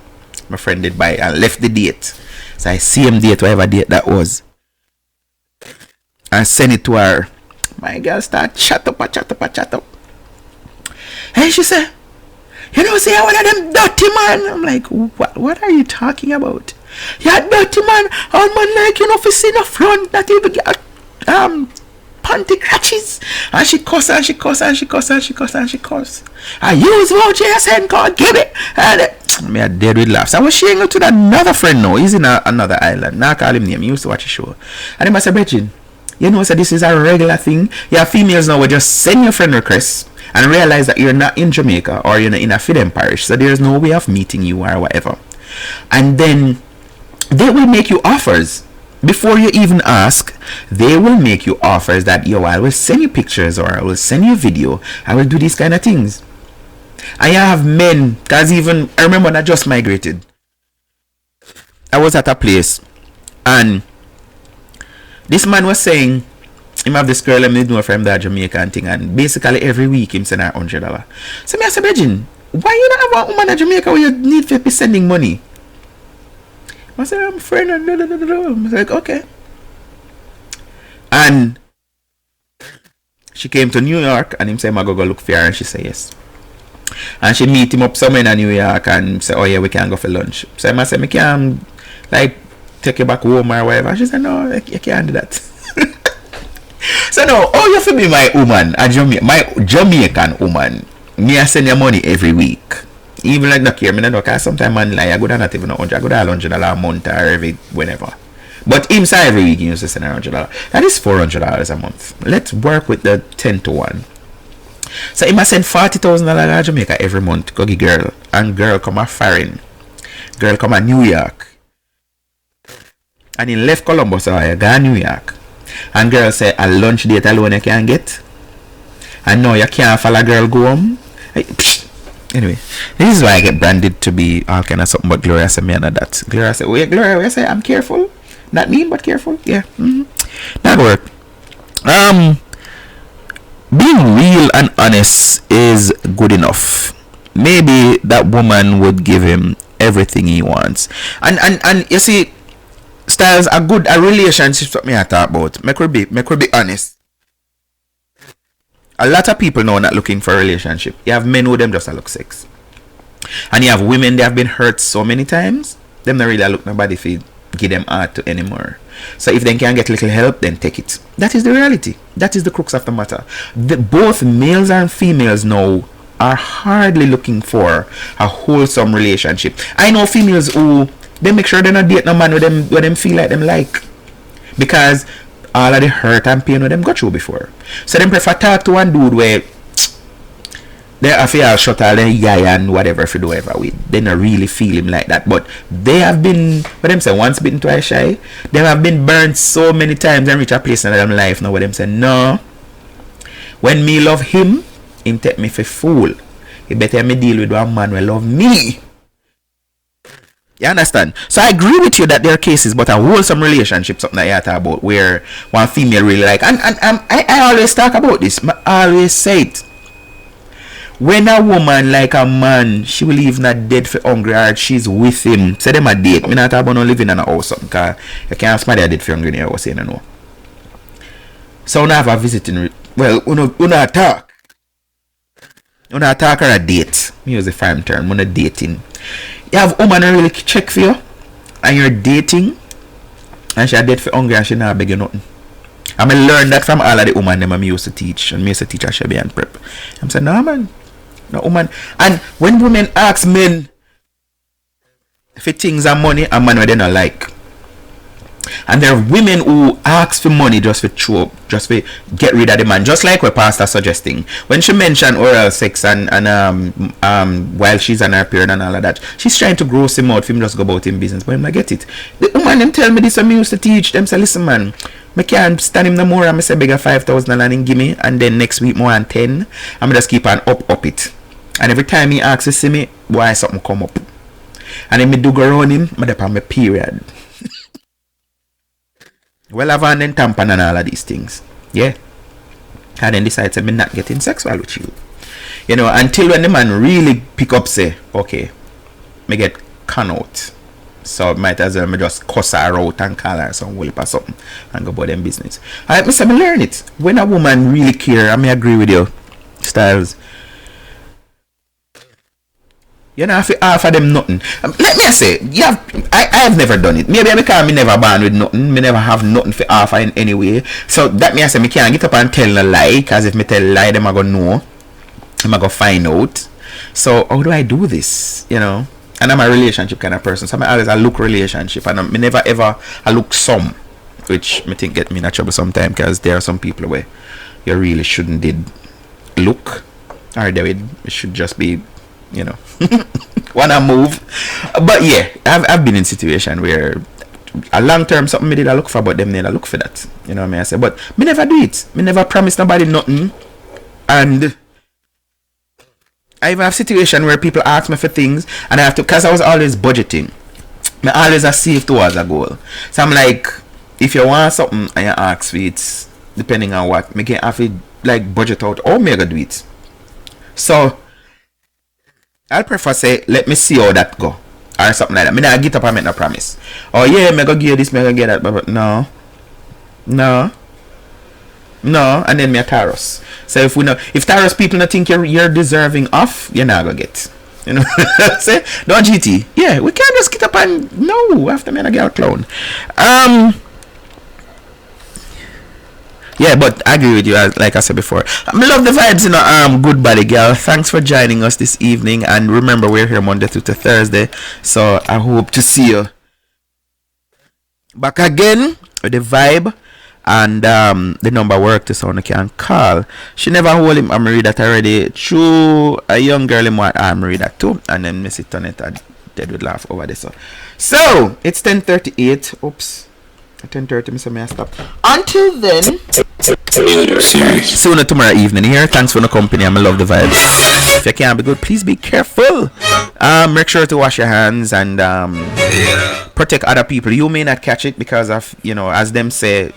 My friend did buy and left the date. So I same date, whatever date that was. And send it to her. My girl start chat up. And she said, you know, say one of them dirty man. I'm like, what are you talking about? Yeah, dirty man. All man like, you know, if you see the front that you get panty crutches. And she cuss. I use voucher, I send call, give it. And me a dead with laughs. I was sharing it to another friend now. He's in another island. Now I call him name. He used to watch a show. And he must say, Bridget, you know, so this is a regular thing. Yeah, females now will just send your friend requests and realize that you're not in Jamaica or you're not in a Fidem parish. So there's no way of meeting you or whatever. And then they will make you offers. Before you even ask, they will make you offers that, yo, I will send you pictures or I will send you a video. I will do these kind of things. And you have men, because even, I remember when I just migrated. I was at a place and this man was saying, him have this girl, I know from that Jamaican thing, and basically every week him send her $100. So me I said, Virgin, why you not have a woman in Jamaica where you need to be sending money? I said, I'm a friend, and I was like, okay. And she came to New York and him say, I go look for her, and she say yes. And she meet him up somewhere in New York and say, oh yeah, we can go for lunch. So I say, I can like take you back home or whatever. She said, no, you can't do that. So no, oh, you have to be my woman, my Jamaican woman. Me I send you money every week. Even like not care, me not because sometimes man like I go down not even 100, I go down $100 a month or every whenever. But him say every week he used to send $100. That is $400 a month. Let's work with the 10 to 1. So he must send $40,000 to Jamaica every month. Go get girl. And girl come a foreign. Girl come a New York. And he left Columbus so I go New York. And girl say a lunch date alone you can get. And now you can't follow girl go home. Anyway, this is why I get branded to be all kind of something, but Gloria said me and that. Gloria said, wait, Gloria say I'm careful. Not mean but careful. Yeah. That work. Being real and honest is good enough. Maybe that woman would give him everything he wants. And you see, Styles, a relationship what me I talk about. Make we be honest. A lot of people now not looking for a relationship. You have men who them just a look sex. And you have women they have been hurt so many times, them not really look nobody for give them heart to anymore. So if they can get little help, then take it. That is the reality. That is the crux of the matter. Both males and females now are hardly looking for a wholesome relationship. I know females who they make sure they not date no man with them feel like them like, because all of the hurt and pain with them got through before. So them prefer talk to one dude where they have to shut all the guy and whatever if you do whatever with. They not really feel him like that. But they have been, what them say, once bitten twice shy. They have been burned so many times and reach a place in their life now where them say, no, when me love him take me for fool. You better me deal with one man who love me. You understand? So I agree with you that there are cases, but a wholesome relationship, something that you talk about, where one female really like, and I always talk about this. I always say it. When a woman like a man, she will even not dead for hungry or she's with him. Say them a date. Me not talk about no living in a house something, because you can't have somebody dead for hungry in your house, you know. So I have a visiting, well, you not talk. You not talk or a date. Me use the farm term, you not dating. You have a woman who really check for you, and you're dating, and she a dead for hungry and she not beg you nothing. I learned that from all of the women them I used to teach, and me used to teach at Shabby and Prep. I'm saying, no man, no woman. And when women ask men for things and money, a man where they not like. And there are women who ask for money just for throw, just for get rid of the man, just like what Pastor suggesting. When she mentioned oral sex and while she's on her period and all of that, she's trying to gross him out for him just go about him business, but him not get it. The woman them tell me this, and me used to teach them say, listen man, I can't stand him no more. I'm say bigger $5,000 and give me, and then next week more than 10. I'm just keep on up it. And every time he asks to see me, why something come up. And then me do go around him, I dep on my period. Well, I've then tampon and all of these things. Yeah. And then decide to me not getting sexual with you. You know, until when the man really pick up say, okay, me get con out. So might as well me just cuss her out and call her some whelp or something and go about them business. I me learn it. When a woman really care, I may agree with you, Styles. You know, if you offer them nothing. Let me say, I have never done it. Maybe because me never born with nothing. Me never have nothing for offer in any way. So that me I say, me can't get up and tell a lie. Because if me tell a lie, them I go know. Them I go find out. So how do I do this? You know? And I'm a relationship kind of person. So I always look relationship. And I never ever I look some. Which me think get me in trouble sometimes. Because there are some people where you really shouldn't did look. Or they should just be, you know, wanna move. But yeah, I've been in situation where a long term something me did I look for, but them never look for that. You know what I mean? I say, but me never do it. Me never promise nobody nothing. And I even have situation where people ask me for things and I have to, because I was always budgeting. Me always a save towards a goal. So I'm like, if you want something and you ask for it, depending on what, me can have to like budget out or me go do it. So I'll prefer say, let me see how that go. Or something like that. Me not get up and make no promise. Oh yeah, me go give you this, me go get that. But no. And then me a Taurus. So if Taurus people not think you're deserving of, you're not gonna get. You know? Say, no GT. Yeah, we can't just get up and no after me a girl clown. Yeah, but I agree with you, like I said before. I love the vibes, you know. Good body girl. Thanks for joining us this evening. And remember, we're here Monday through to Thursday. So I hope to see you back again with the vibe. And the number work to someone can call. She never hold him. I'm read that already. True, a young girl in what I'm read that too. And then me sit on it and dead would laugh over this. So it's 10:38. Oops. 10:30, Mr. May I stop. Until then, sooner tomorrow evening here. Thanks for the company. I love the vibes. If you can't be good, please be careful. Make sure to wash your hands and protect other people. You may not catch it because of, you know, as them say,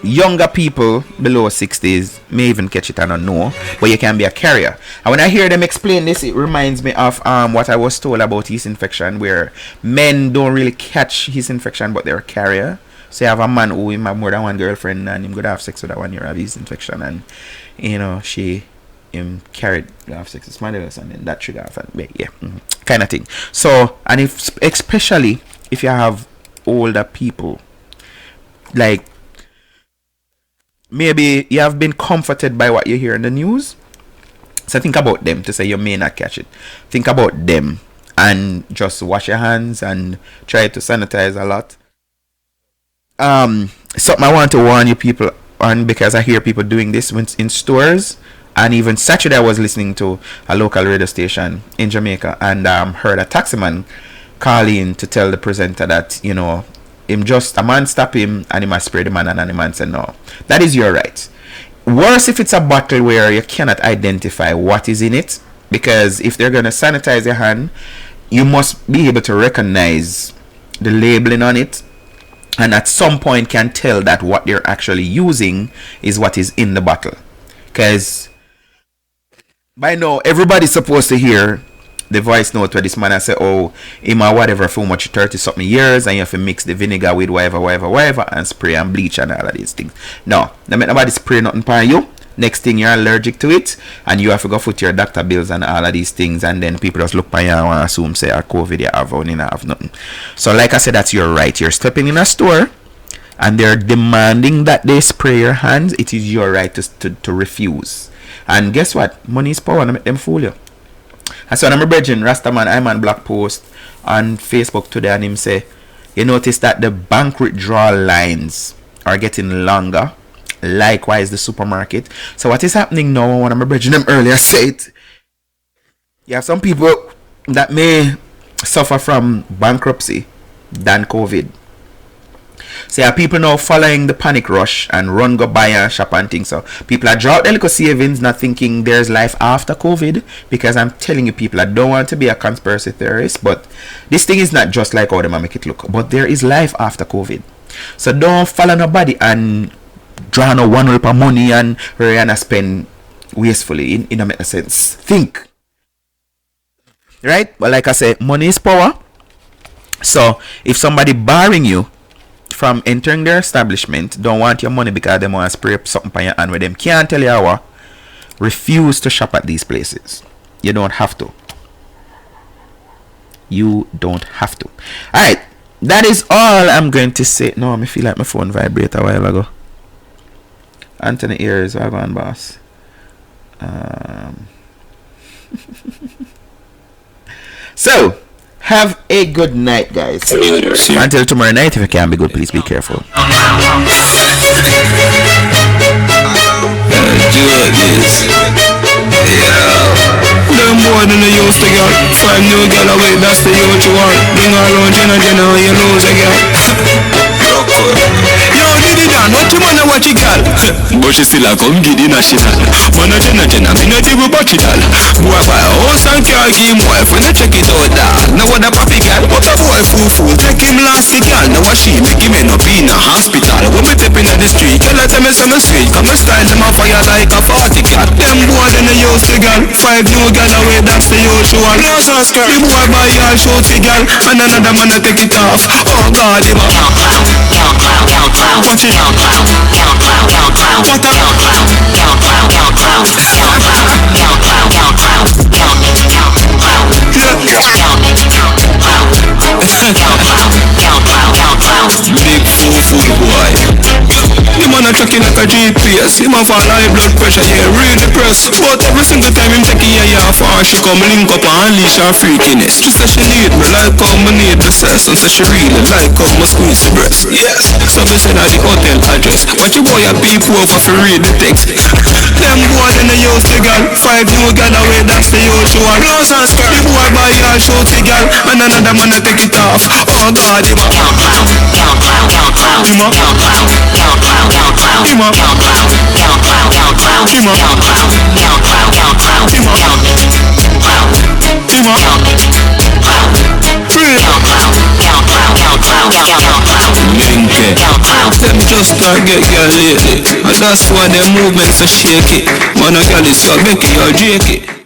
younger people below 60s may even catch it, I don't know, but you can be a carrier. And when I hear them explain this, it reminds me of what I was told about yeast infection, where men don't really catch yeast infection, but they're a carrier. So you have a man who have more than one girlfriend, and him could have sex with that one year of yeast infection, and him carried have sex with somebody else, and then that trigger off, and kind of thing. So, and especially if you have older people, like maybe you have been comforted by what you hear in the news, so think about them to say you may not catch it. Think about them and just wash your hands and try to sanitize a lot. Something I want to warn you people on, because I hear people doing this in stores, and even Saturday I was listening to a local radio station in Jamaica, and heard a taximan call in to tell the presenter that, a man stop him and he must spray the man, and the man said no. That is your right. Worse if it's a bottle where you cannot identify what is in it, because if they're going to sanitize your hand, you must be able to recognize the labeling on it, and at some point can tell that what they're actually using is what is in the bottle. Because by now everybody's supposed to hear the voice note where this man has said, oh, him or whatever for much 30 something years, and you have to mix the vinegar with whatever and spray and bleach and all of these things. No, don't make nobody spray nothing upon you. Next thing you're allergic to it, and you have to go foot your doctor bills and all of these things, and then people just look by you and assume say COVID you have, only not have nothing. So like I said, that's your right. You're stepping in a store and they're demanding that they spray your hands. It is your right to refuse. And guess what? Money is power, and make them fool you. And so I'm a brethren, Rastaman, I'm on Black Post on Facebook today, and him say, you notice that the bank withdrawal lines are getting longer. Likewise the supermarket. So what is happening now, when I'm a brethren them earlier said, you have some people that may suffer from bankruptcy than COVID. So you have people now following the panic rush and run go buy and shop and things. So people are drought their little savings, not thinking there's life after COVID. Because I'm telling you people, I don't want to be a conspiracy theorist, but this thing is not just like how they make it look. But there is life after COVID. So don't follow nobody and draw no one rip of money and spend wastefully. It don't make sense. Think. Right? But like I said, money is power. So if somebody barring you from entering their establishment, don't want your money because they want to spray up something on your hand with them, can't tell you how, refuse to shop at these places. You don't have to. You don't have to. Alright, that is all I'm going to say. No, I feel like my phone vibrated a while ago. Anthony Ears, what going, boss? So have a good night, guys. Until tomorrow night, if you can be good, please be careful. Them more than they used to get. 5 new girl away, that's the youth you want. Bring her around, Jenna, you lose again. Yo, Diddy Dan, what you wanna watch it, girl? But she still a come get the national. Wanna Jenna, me not even watch it all. Boy, buy a house and car, give him wife. When I check it out, dog. Now what a papi girl, what a boy fool. Take him last the girl, now what she make him end up in a hospital. When me stepping on the street, girl, I tell me some sweet. Come and style them on fire like a 40 cat. Them boy, then they used to girl. 5 new girl away, that's the usual. Blouse and skirt, the boy buy all short the girl. And another man to take it off. Oh God, him a watch it. What big fool boy. The man a tracking like a GPS. Him a fall high blood pressure, yeah, real depressed. But every single time him taking a year for her, she come link up and unleash her freakiness. She say she need me like how me need the sex, and say she really like how me squeeze the breast. Yes, so me send her the hotel address. But you boy a people over for read the text. Them boy then they use the girl. 5 new girl away, that's the usual. Blouse and skirt, the boy buy all short the girl. And another man to take it off. Oh God, him a Them just start get girl lately. And that's why them movements are shaky. Man, a girl is so Becky or Jakey.